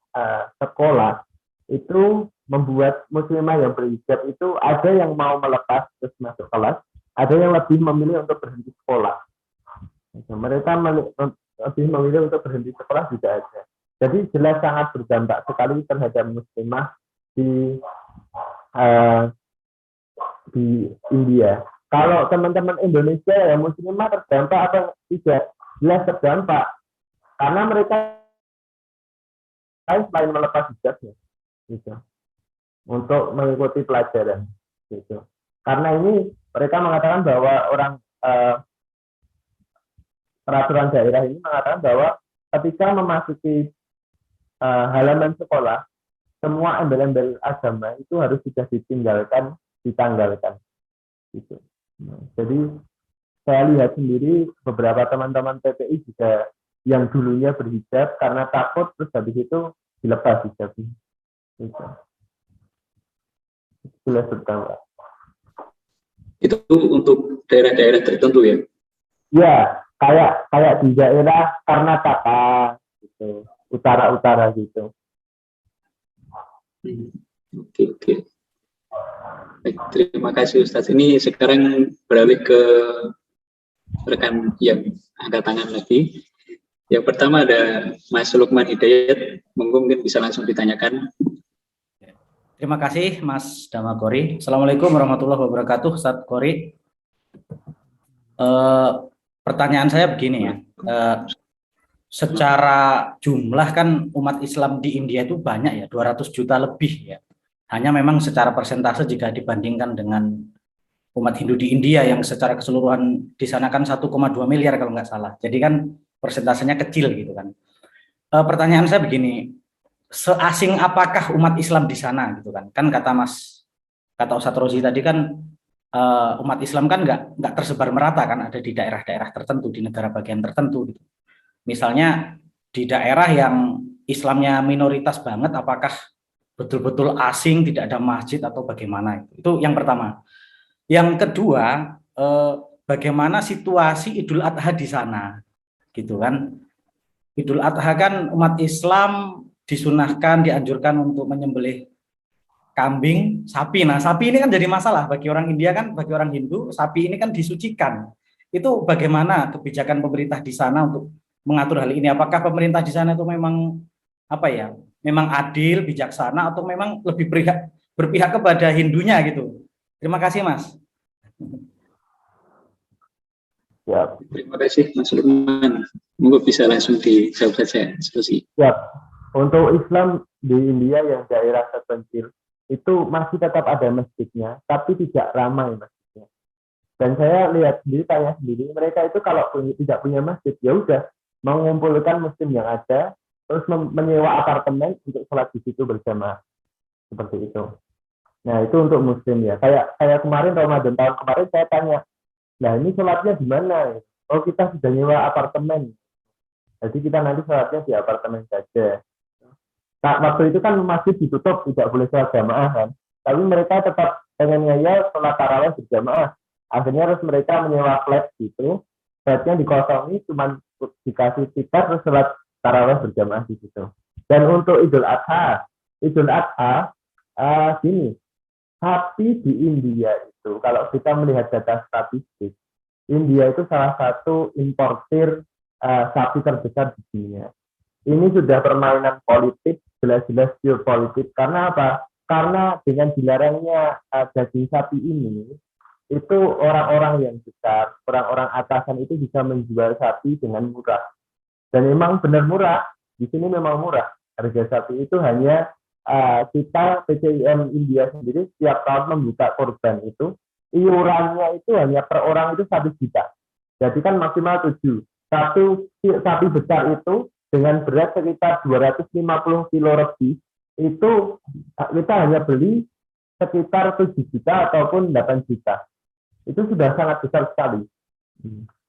[SPEAKER 4] sekolah, itu membuat muslimah yang berhijab itu ada yang mau melepas terus masuk kelas, ada yang lebih memilih untuk berhenti sekolah. Mereka lebih memilih untuk berhenti sekolah juga ada. Jadi jelas sangat berdampak sekali terhadap muslimah di India. Kalau teman-teman Indonesia yang muslimah terdampak atau tidak? Jelas terdampak. Karena mereka selain melepas hijabnya, gitu, untuk mengikuti pelajaran, gitu. Karena ini mereka mengatakan bahwa peraturan daerah ini mengatakan bahwa ketika memasuki halaman sekolah, semua embel-embel agama itu harus sudah ditanggalkan. Gitu. Nah, jadi saya lihat sendiri beberapa teman-teman PPI juga yang dulunya berhijab karena takut, terus habis itu dilepas hijabnya. Gitu. Jelas bertambah.
[SPEAKER 1] Itu untuk daerah-daerah tertentu ya? Ya,
[SPEAKER 4] kayak di daerah Karnataka, gitu, utara-utara gitu.
[SPEAKER 1] Oke. Baik, terima kasih Ustaz. Ini sekarang beralih ke rekan yang angkat tangan lagi. Yang pertama ada Mas Lukman Hidayat, mungkin bisa langsung ditanyakan.
[SPEAKER 6] Terima kasih Mas Damagori. Assalamualaikum warahmatullahi wabarakatuh, Ustaz Gori. Pertanyaan saya begini ya, secara jumlah kan umat Islam di India itu banyak ya, 200 juta lebih ya. Hanya memang secara persentase jika dibandingkan dengan umat Hindu di India yang secara keseluruhan di sana kan 1,2 miliar kalau nggak salah. Jadi kan persentasenya kecil gitu kan. Pertanyaan saya begini, seasing apakah umat Islam di sana gitu kan? Kan kata Ustadz Rozi tadi kan umat Islam kan nggak tersebar merata kan, ada di daerah-daerah tertentu, di negara bagian tertentu gitu. Misalnya di daerah yang Islamnya minoritas banget, apakah betul-betul asing, tidak ada masjid atau bagaimana? Itu yang pertama. Yang kedua, bagaimana situasi Idul Adha di sana, gitu kan? Idul Adha kan umat Islam disunahkan, dianjurkan untuk menyembelih kambing, sapi. Nah, sapi ini kan jadi masalah bagi orang India kan, bagi orang Hindu, sapi ini kan disucikan. Itu bagaimana kebijakan pemerintah di sana untuk mengatur hal ini? Apakah pemerintah di sana itu memang memang adil, bijaksana, atau memang lebih berpihak kepada Hindunya gitu? Terima kasih, Mas.
[SPEAKER 4] Ya.
[SPEAKER 1] Terima kasih Mas Lukman. Monggo bisa langsung dijawab saja, diskusi.
[SPEAKER 4] Ya. Untuk Islam di India yang daerah terpencil itu masih tetap ada masjidnya, tapi tidak ramai masjidnya. Dan saya lihat sendiri, tanya sendiri, mereka itu kalau tidak punya masjid, ya udah mengumpulkan muslim yang ada, terus menyewa apartemen untuk sholat di situ bersama, seperti itu. Nah, itu untuk muslim ya. Kayak kemarin Ramadan tahun kemarin saya tanya, nah ini sholatnya di mana? Oh, kita sudah nyewa apartemen. Jadi kita nanti sholatnya di apartemen saja. Nah, waktu itu kan masjid ditutup, tidak boleh sholat jamaah kan. Tapi mereka tetap pengen ngeyel sholat tarawih berjamaah. Akhirnya harus mereka menyewa flat gitu. Flatnya dikosongi, cuma dikasih tiket terus sholat tarawih berjamaah di situ. Dan untuk Idul Adha gini, sapi di India itu, kalau kita melihat data statistik, India itu salah satu importir sapi terbesar di dunia. Ini sudah permainan politik, jelas-jelas geopolitik. Karena apa? Karena dengan dilarangnya daging sapi ini, itu orang-orang yang besar, orang-orang atasan itu bisa menjual sapi dengan murah. Dan memang benar murah, di sini memang murah. Harga sapi itu hanya kita PCIM India sendiri setiap tahun membuka korban itu, iurannya itu hanya per orang itu 1 juta. Jadi kan maksimal 7. Satu sapi besar itu dengan berat sekitar 250 kilo lebih, itu kita hanya beli sekitar 7 juta ataupun 8 juta. Itu sudah sangat besar sekali.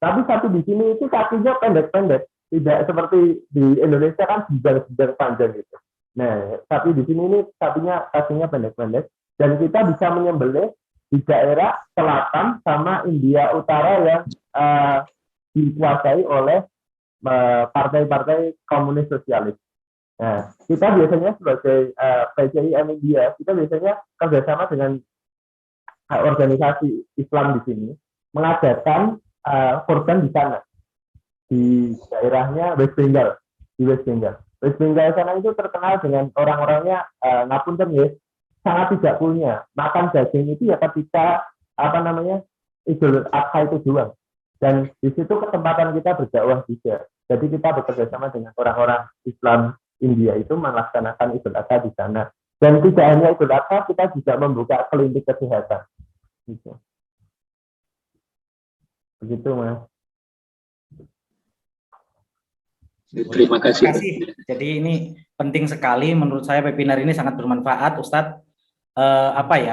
[SPEAKER 4] Tapi sapi di sini itu kakinya pendek-pendek, tidak seperti di Indonesia kan jenjang panjang gitu. Nah, sapi di sini ini sapinya kakinya pendek-pendek, dan kita bisa menyembelih di daerah selatan sama India Utara yang dikuasai oleh partai-partai komunis sosialis. Nah, kita biasanya sebagai PCIM India, kita biasanya kerjasama dengan organisasi Islam di sini, mengadakan korban di sana, di daerahnya West Bengal, di West Bengal. West Bengal sana itu terkenal dengan orang-orangnya ngapunten ya, sangat tidak punya. Makan daging itu ya ketika Idul Adha itu doang. Dan di situ kesempatan kita berdakwah juga. Jadi kita bekerja sama dengan orang-orang Islam India itu melaksanakan Idul Adha di sana. Dan tidak hanya Idul Adha, kita juga membuka klinik kesehatan. Gitu. Begitu, Mas.
[SPEAKER 1] Terima kasih.
[SPEAKER 6] Jadi ini penting sekali menurut saya, webinar ini sangat bermanfaat, Ustadz.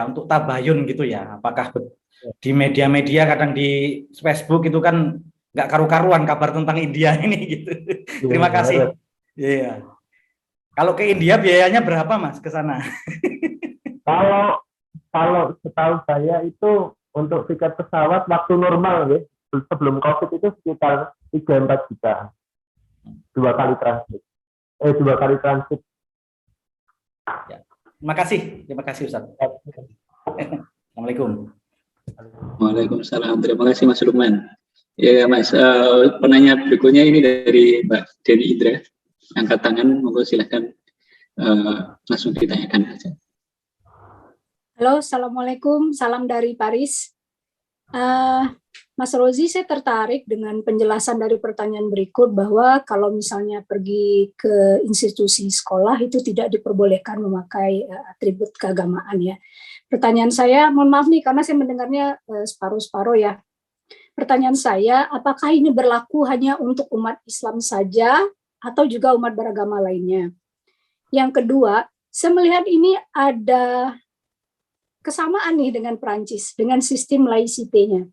[SPEAKER 6] Untuk tabayun gitu ya. Apakah di media-media kadang di Facebook itu kan nggak karu-karuan kabar tentang India ini gitu. Terima kasih. Iya. Kalau ke India biayanya berapa, Mas, ke sana?
[SPEAKER 4] Kalau setahu saya itu untuk tiket pesawat waktu normal ya, sebelum COVID itu sekitar 3-4 juta. 2 kali transit.
[SPEAKER 6] Ya. Terima kasih Ustaz. Assalamualaikum.
[SPEAKER 1] Waalaikumsalam. Terima kasih Mas Lukman. Ya Mas, penanya berikutnya ini dari Mbak Deni Indra, angkat tangan, monggo silahkan langsung ditanyakan aja.
[SPEAKER 7] Halo, Assalamualaikum, salam dari Paris. Mas Rozi, saya tertarik dengan penjelasan dari pertanyaan berikut bahwa kalau misalnya pergi ke institusi sekolah itu tidak diperbolehkan memakai atribut keagamaan ya. Pertanyaan saya, mohon maaf nih karena saya mendengarnya separuh-separuh ya. Pertanyaan saya, apakah ini berlaku hanya untuk umat Islam saja atau juga umat beragama lainnya? Yang kedua, saya melihat ini ada kesamaan nih dengan Perancis, dengan sistem laicite-nya.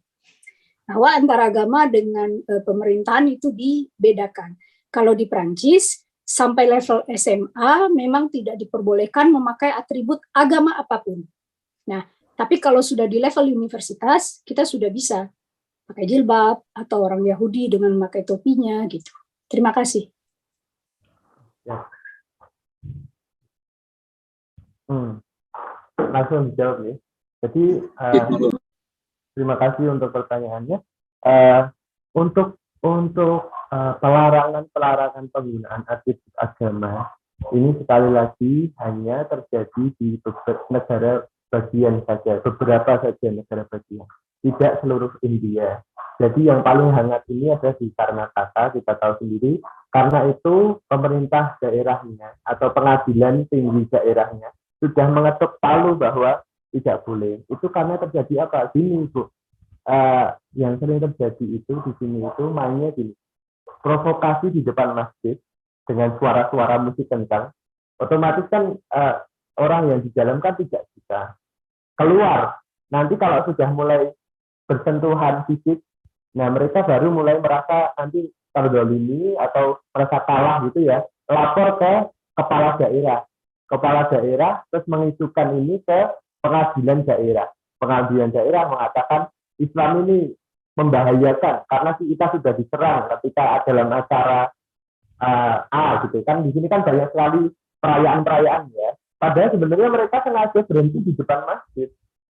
[SPEAKER 7] Bahwa antara agama dengan pemerintahan itu dibedakan. Kalau di Perancis, sampai level SMA memang tidak diperbolehkan memakai atribut agama apapun. Nah, tapi kalau sudah di level universitas, kita sudah bisa pakai jilbab, atau orang Yahudi dengan memakai topinya, gitu. Terima kasih.
[SPEAKER 4] Ya. Langsung dijawab nih. Jadi, terima kasih untuk pertanyaannya. Untuk pelarangan penggunaan atribut agama ini sekali lagi hanya terjadi di negara bagian saja, beberapa saja negara bagian, tidak seluruh India. Jadi yang paling hangat ini ada di Karnataka, kita tahu sendiri, karena itu pemerintah daerahnya atau pengadilan tinggi daerahnya sudah mengetuk palu bahwa tidak boleh. Itu karena terjadi apa? Gini, Bu. Yang sering terjadi itu di sini itu mainnya gini. Provokasi di depan masjid dengan suara-suara musik kencang. Otomatis kan orang yang di dalam kan tidak bisa keluar. Nanti kalau sudah mulai bersentuhan fisik, nah mereka baru mulai merasa nanti terzalimi atau merasa kalah gitu ya, lapor ke kepala daerah terus mengisukan ini ke pengadilan daerah mengatakan Islam ini membahayakan karena kita sudah diserang ketika dalam acara gitu kan. Di sini kan banyak sekali perayaan ya, padahal sebenarnya mereka sengaja berhenti di depan masjid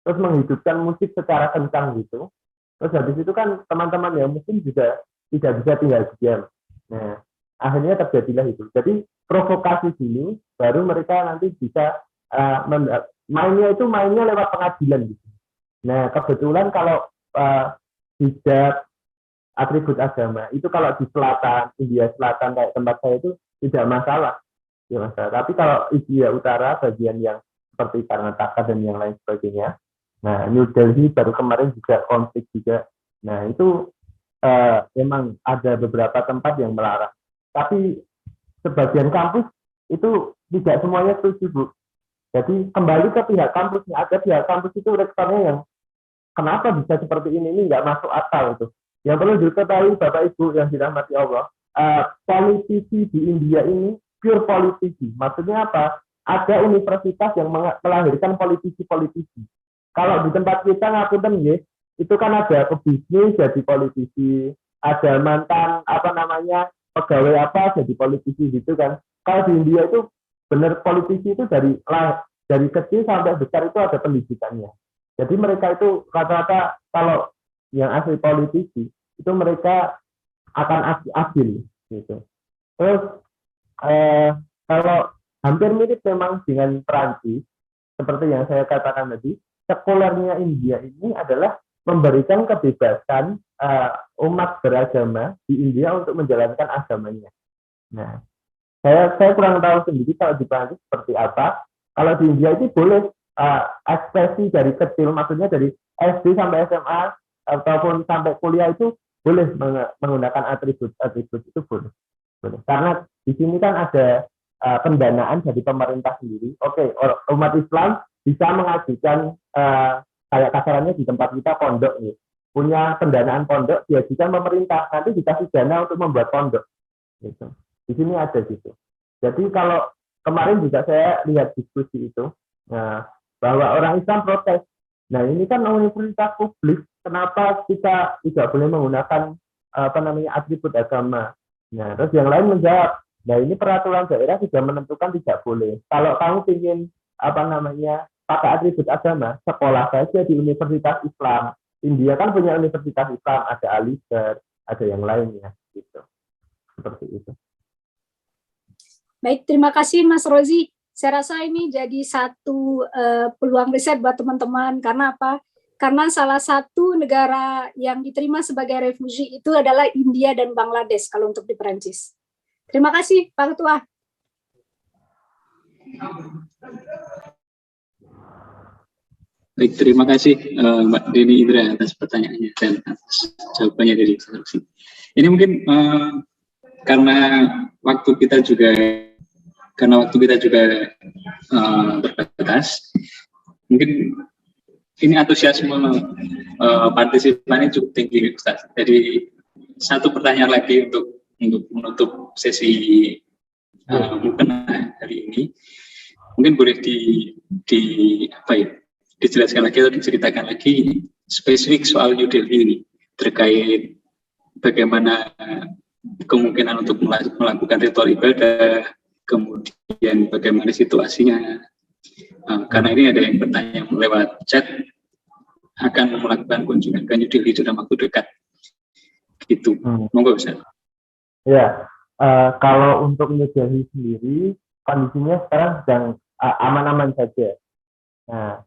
[SPEAKER 4] terus menghidupkan musik secara kencang gitu. Terus habis itu kan teman-teman yang mungkin juga tidak bisa tinggal diam. Nah, akhirnya terjadilah itu. Jadi provokasi dulu, baru mereka nanti bisa mainnya lewat pengadilan gitu. Nah, kebetulan kalau hijab atribut agama itu kalau di selatan, India Selatan kayak tempat saya itu tidak masalah. Ya masalah. Tapi kalau India Utara bagian yang seperti Karnataka dan yang lain sebagainya, nah, New Delhi baru kemarin juga konflik juga. Nah, itu memang ada beberapa tempat yang melarang. Tapi sebagian kampus itu tidak semuanya setuju, Bu. Jadi kembali ke pihak kampusnya. Ada pihak kampus itu rektornya yang kenapa bisa seperti ini nggak masuk akal itu. Yang perlu diketahui Bapak Ibu yang dirahmati Allah, politisi di India ini pure politisi. Maksudnya apa? Ada universitas yang melahirkan politisi-politisi. Kalau di tempat kita ngapunten nggih, itu kan ada pebisnis jadi politisi, ada mantan pegawai apa jadi politisi gitu kan. Kalau di India itu benar politisi itu dari kecil sampai besar itu ada pendidikannya. Jadi mereka itu rata-rata kalau yang asli politisi itu mereka akan adil gitu. Terus kalau hampir mirip memang dengan Perancis, seperti yang saya katakan tadi, sekulernya India ini adalah memberikan kebebasan umat beragama di India untuk menjalankan agamanya. Nah, saya kurang tahu sendiri kalau di Perancis seperti apa. Kalau di India itu boleh ekspresi dari kecil, maksudnya dari SD sampai SMA ataupun sampai kuliah itu boleh menggunakan atribut itu boleh. Karena di sini kan ada pendanaan dari pemerintah sendiri. Oke, umat Islam bisa mengajukan kayak kasarannya di tempat kita pondok nih, punya pendanaan pondok diajukan pemerintah, nanti dikasih dana untuk membuat pondok gitu. Di sini ada gitu. Jadi kalau kemarin juga saya lihat diskusi itu, bahwa orang Islam protes. Nah, ini kan universitas publik, kenapa kita tidak boleh menggunakan atribut agama? Nah, terus yang lain menjawab, nah ini peraturan daerah sudah menentukan tidak boleh. Kalau kamu ingin pakai atribut agama, sekolah saja di Universitas Islam. India kan punya Universitas Islam, ada Alizar, ada yang lainnya gitu. Seperti itu.
[SPEAKER 7] Baik, terima kasih Mas Rozi. Saya rasa ini jadi satu peluang riset buat teman-teman. Karena apa? Karena salah satu negara yang diterima sebagai refugi itu adalah India dan Bangladesh kalau untuk di Perancis. Terima kasih Pak Ketua.
[SPEAKER 1] Baik, terima kasih Mbak Deni Indra atas pertanyaannya dan atas jawabannya dari saksi. Ini mungkin karena waktu kita juga terbatas, mungkin ini antusiasme partisipannya cukup tinggi, Ustaz. Jadi satu pertanyaan lagi untuk menutup sesi mukena hari ini. Mungkin boleh dijelaskan lagi atau diceritakan lagi spesifik soal New Delhi ini terkait bagaimana kemungkinan untuk melakukan ritual ibadah, kemudian bagaimana situasinya. Karena ini ada yang bertanya lewat chat akan melakukan kunjungan ke New Delhi dalam waktu dekat. Gitu. Monggo Ustaz.
[SPEAKER 4] Ya, kalau untuk New Delhi sendiri kondisinya sekarang sedang aman-aman saja. Nah,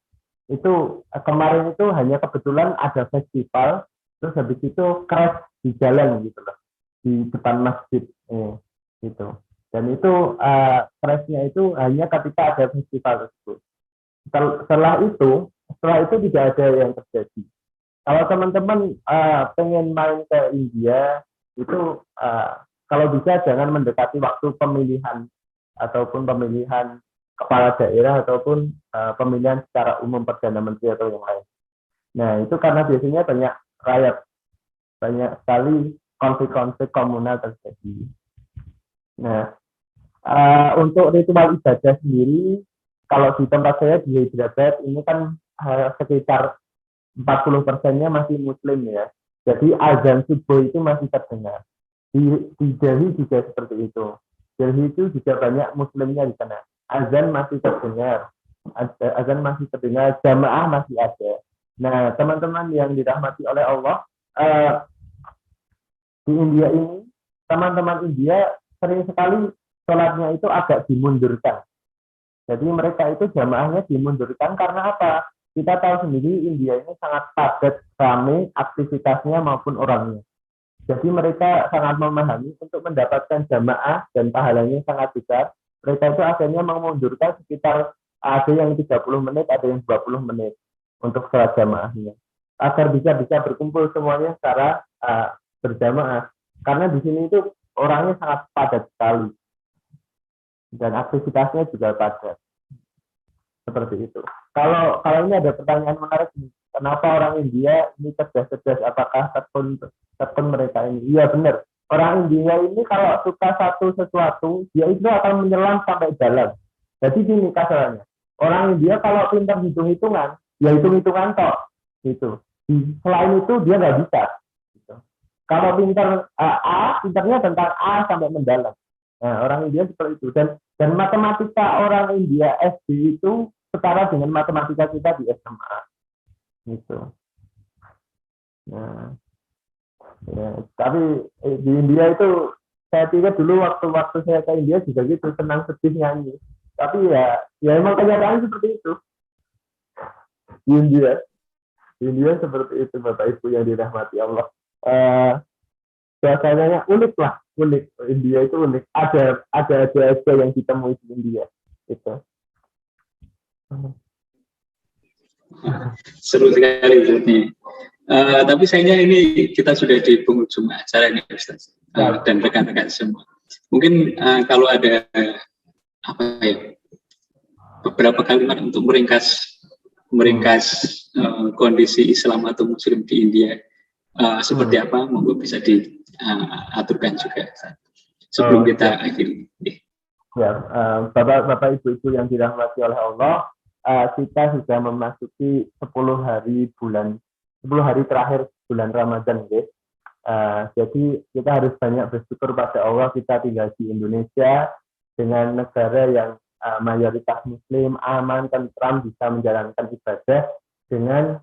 [SPEAKER 4] itu kemarin itu hanya kebetulan ada festival, terus habis itu crash di jalan gitu loh, di depan masjid gitu. Dan itu crashnya itu hanya ketika ada festival tersebut. Setelah itu tidak ada yang terjadi. Kalau teman-teman pengen main ke India itu kalau bisa jangan mendekati waktu pemilihan ataupun pemilihan kepala daerah ataupun pemilihan secara umum Perdana Menteri atau yang lain. Nah, itu karena biasanya banyak sekali konflik-konflik komunal terjadi. Nah, untuk ritual ibadah sendiri, kalau di tempat saya di Hyderabad ini kan sekitar 40%-nya masih Muslim ya. Jadi azan subuh itu masih terdengar. Di Delhi juga seperti itu. Delhi itu juga banyak Muslimnya di sana. Azan masih terdengar, jamaah masih ada. Nah, teman-teman yang dirahmati oleh Allah, di India ini, teman-teman India sering sekali sholatnya itu agak dimundurkan. Jadi mereka itu jamaahnya dimundurkan karena apa? Kita tahu sendiri India ini sangat padat, ramai aktivitasnya maupun orangnya. Jadi mereka sangat memahami untuk mendapatkan jamaah dan pahalanya sangat besar. Mereka itu akhirnya memundurkan sekitar ada yang 30 menit, ada yang 20 menit untuk sholat jamaahnya. Agar bisa berkumpul semuanya secara berjamaah. Karena di sini itu orangnya sangat padat sekali. Dan aktivitasnya juga padat. Seperti itu. Kalau ini ada pertanyaan menarik, kenapa orang India ini cerdas-cerdas? Apakah tekun mereka ini? Iya benar. Orang India ini kalau suka sesuatu, dia itu akan menyelam sampai dalam. Jadi gini kasarnya. Orang India kalau pintar hitung-hitungan, ya hitung-hitungan toh. Gitu. Selain itu dia nggak bisa. Gitu. Kalau pintar pintarnya tentang A sampai mendalam. Nah, orang India seperti itu. Dan matematika orang India SD itu setara dengan matematika kita di SMA. Gitu. Nah, ya, tapi di India itu saya pikir dulu waktu saya ke India juga gitu, senang sedih nyanyi. Tapi ya emang kenyataan seperti itu. Di India seperti itu, Bapak Ibu yang dirahmati Allah. Suasananya unik. India itu unik. Ada yang ditemui di India. Itu.
[SPEAKER 1] Seru sekali berarti. Tapi sayangnya ini kita sudah di penghujung acara ini, Ustaz, dan rekan-rekan semua. Mungkin kalau ada beberapa kalimat untuk meringkas kondisi Islam atau Muslim di India seperti apa, monggo bisa diaturkan juga sebelum kita akhiri.
[SPEAKER 4] Ya, Bapak Ibu yang dirahmati oleh Allah, kita sudah memasuki 10 hari terakhir bulan Ramadan, guys. Jadi kita harus banyak bersyukur pada Allah kita tinggal di Indonesia dengan negara yang mayoritas Muslim, aman, tentram, bisa menjalankan ibadah dengan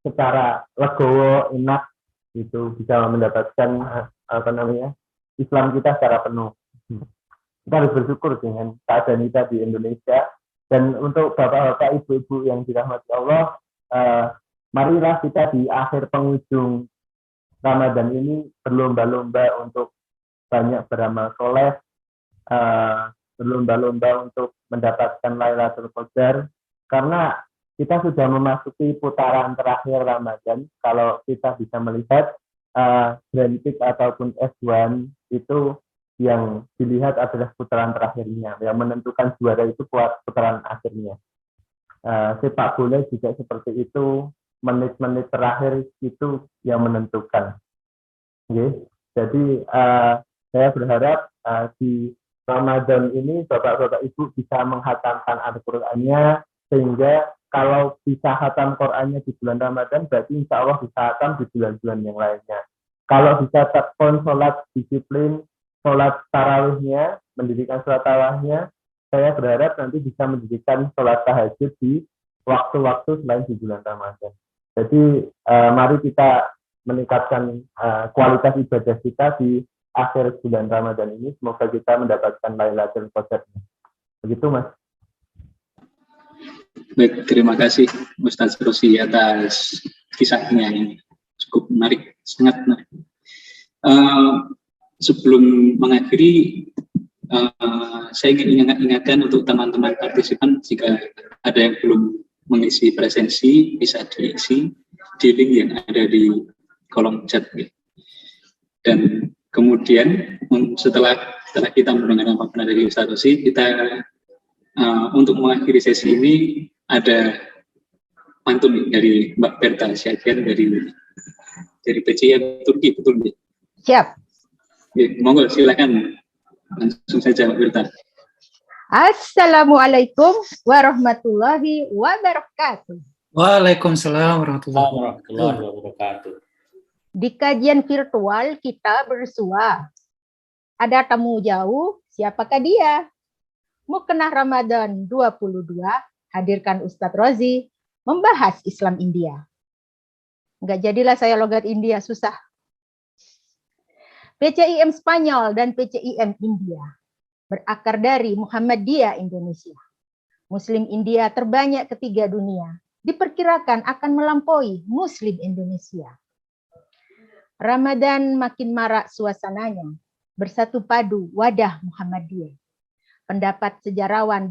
[SPEAKER 4] secara legowo, enak itu bisa mendapatkan Islam kita secara penuh. Kita harus bersyukur dengan keadaan kita di Indonesia. Dan untuk bapak-bapak, ibu-ibu yang dirahmati Allah, marilah kita di akhir penghujung Ramadan ini berlomba-lomba untuk banyak beramal soleh, berlomba-lomba untuk mendapatkan Lailatul Qadar, karena kita sudah memasuki putaran terakhir Ramadan. Kalau kita bisa melihat Grand Prix ataupun F1 itu yang dilihat adalah putaran terakhirnya, yang menentukan juara itu putaran akhirnya. Sepak bola juga seperti itu, menit-menit terakhir itu yang menentukan. Okay. Jadi saya berharap di Ramadan ini bapak-bapak ibu bisa menghatamkan Al-Qur'annya, sehingga kalau bisa khatam Qur'annya di bulan Ramadan, berarti insya Allah bisa khatam di bulan-bulan yang lainnya. Kalau bisa tekun sholat disiplin, sholat tarawihnya, mendirikan sholat tarawihnya, saya berharap nanti bisa mendirikan sholat tahajud di waktu-waktu selain di bulan Ramadan. Jadi mari kita meningkatkan kualitas ibadah kita di akhir bulan Ramadan ini. Semoga kita mendapatkan Lailatul Qadar. Begitu, Mas.
[SPEAKER 1] Baik, terima kasih Ustaz Rosi atas kisahnya yang cukup menarik, sangat menarik. Sebelum mengakhiri, saya ingin ingatkan untuk teman-teman partisipan, jika ada yang belum mengisi presensi, bisa diisi di link yang ada di kolom chat. Dan kemudian setelah kita mendengar apa dari Ustaz Rosi, kita untuk mengakhiri sesi ini ada pantun dari Mbak Berta Syakian dari PCI Turki, betul nih?
[SPEAKER 8] Siap.
[SPEAKER 1] Ya, monggo silakan langsung saja Mbak Berta.
[SPEAKER 8] Assalamualaikum warahmatullahi wabarakatuh.
[SPEAKER 3] Waalaikumsalam warahmatullahi
[SPEAKER 6] wabarakatuh.
[SPEAKER 8] Di kajian virtual kita bersua. Ada tamu jauh, siapakah dia? Mukena Ramadan 22, hadirkan Ustadz Rozi membahas Islam India. Enggak jadilah saya logat India, susah. PCIM Spanyol dan PCIM India berakar dari Muhammadiyah Indonesia. Muslim India terbanyak ketiga dunia, diperkirakan akan melampaui Muslim Indonesia. Ramadan makin marak suasananya, bersatu padu wadah Muhammadiyah. Pendapat sejarawan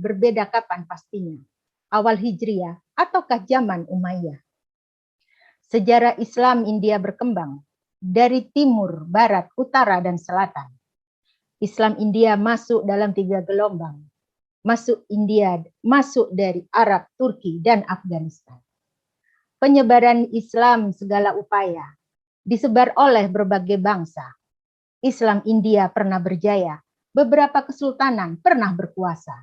[SPEAKER 8] berbeda kapan pastinya, awal Hijriah ataukah zaman Umayyah. Sejarah Islam India berkembang dari timur, barat, utara, dan selatan. Islam India masuk dalam 3 gelombang. Masuk dari Arab, Turki, dan Afghanistan. Penyebaran Islam segala upaya disebar oleh berbagai bangsa. Islam India pernah berjaya, beberapa kesultanan pernah berkuasa.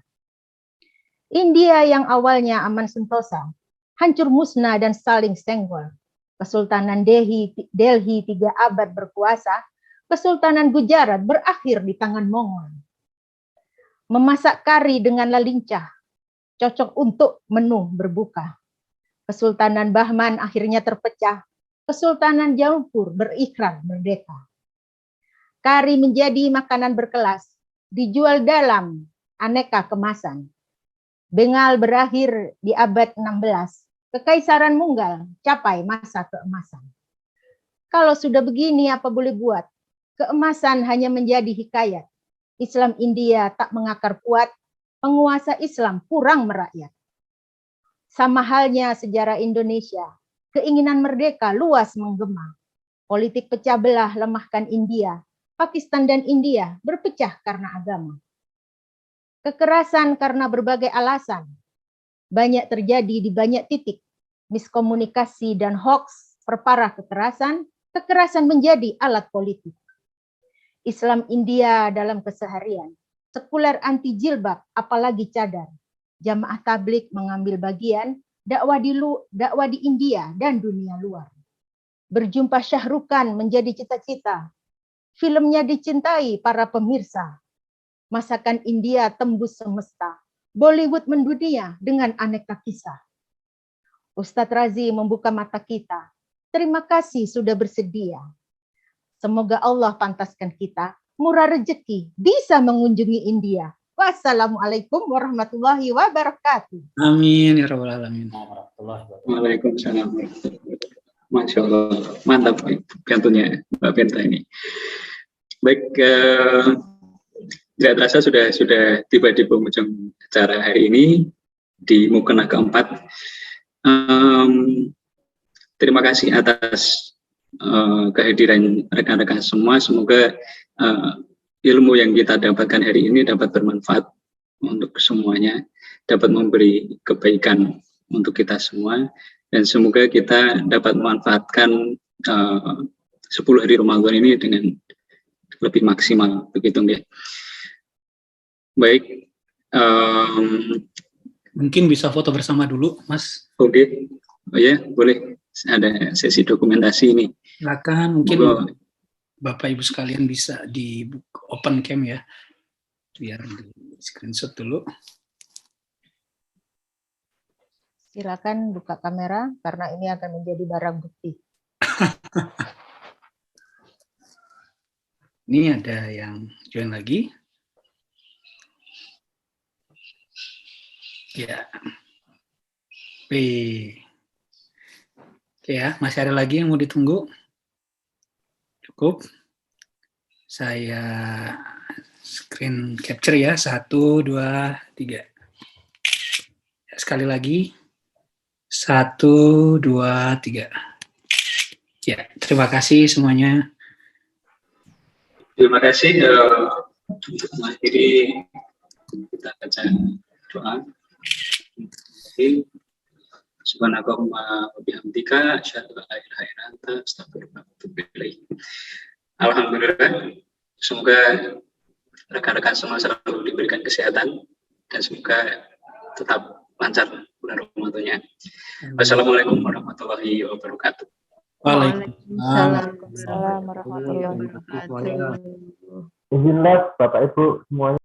[SPEAKER 8] India yang awalnya aman sentosa, hancur musnah dan saling senggol. Kesultanan Delhi 3 abad berkuasa, Kesultanan Gujarat berakhir di tangan Mongol. Memasak kari dengan lincah, cocok untuk menu berbuka. Kesultanan Bahman akhirnya terpecah, Kesultanan Jaipur berikrar merdeka. Kari menjadi makanan berkelas, dijual dalam aneka kemasan. Bengal berakhir di abad 16, Kekaisaran Mughal capai masa keemasan. Kalau sudah begini apa boleh buat? Keemasan hanya menjadi hikayat. Islam India tak mengakar kuat, penguasa Islam kurang merakyat. Sama halnya sejarah Indonesia, keinginan merdeka luas menggema. Politik pecah belah lemahkan India, Pakistan dan India berpecah karena agama. Kekerasan karena berbagai alasan banyak terjadi di banyak titik. Miskomunikasi dan hoaks perparah kekerasan, kekerasan menjadi alat politik. Islam India dalam keseharian, sekuler anti jilbab, apalagi cadar. Jamaah tabligh mengambil bagian, dakwah di India dan dunia luar. Berjumpa Shah Rukh Khan menjadi cita-cita. Filmnya dicintai para pemirsa. Masakan India tembus semesta. Bollywood mendunia dengan aneka kisah. Ustadz Razi membuka mata kita. Terima kasih sudah bersedia. Semoga Allah pantaskan kita murah rezeki bisa mengunjungi India. Wassalamualaikum warahmatullahi wabarakatuh.
[SPEAKER 3] Amin ya rabbal alamin.
[SPEAKER 1] Waalaikumsalam. Masya Allah, mantap kantunnya Mbak Benta ini. Baik, tidak terasa sudah tiba di penghujung acara hari ini di Mukena keempat. Terima kasih atas kehadiran rekan-rekan semua. Semoga ilmu yang kita dapatkan hari ini dapat bermanfaat untuk semuanya, dapat memberi kebaikan untuk kita semua, dan semoga kita dapat memanfaatkan 10 hari Ramadan ini dengan lebih maksimal, begitu ya. Baik,
[SPEAKER 3] Mungkin bisa foto bersama dulu, Mas.
[SPEAKER 1] Oke. Oh ya, boleh. Ada sesi dokumentasi ini.
[SPEAKER 3] Silakan, mungkin Bapak Ibu sekalian bisa di open cam ya, biar di screenshot dulu.
[SPEAKER 8] Silakan buka kamera karena ini akan menjadi barang bukti.
[SPEAKER 3] Ini ada yang join lagi. Ya. Oke ya, masih ada lagi yang mau ditunggu? Cukup. Saya screen capture ya, 1, 2, 3. Sekali lagi. 1, 2, 3. Ya, terima kasih semuanya.
[SPEAKER 1] Terima kasih. Untuk mengakhiri kita baca doa. Subhanakallahumma wa bihamdika asyhadu an la ilaha illa anta astaghfiruka wa atubu ilaik. Alhamdulillah, semoga rekan-rekan semua selalu diberikan kesehatan dan semoga tetap lancar bulan Ramadannya. Wassalamualaikum warahmatullahi wabarakatuh.
[SPEAKER 5] Waalaikumsalam warahmatullahi wabarakatuh.
[SPEAKER 4] Izinlah Bapak Ibu semuanya.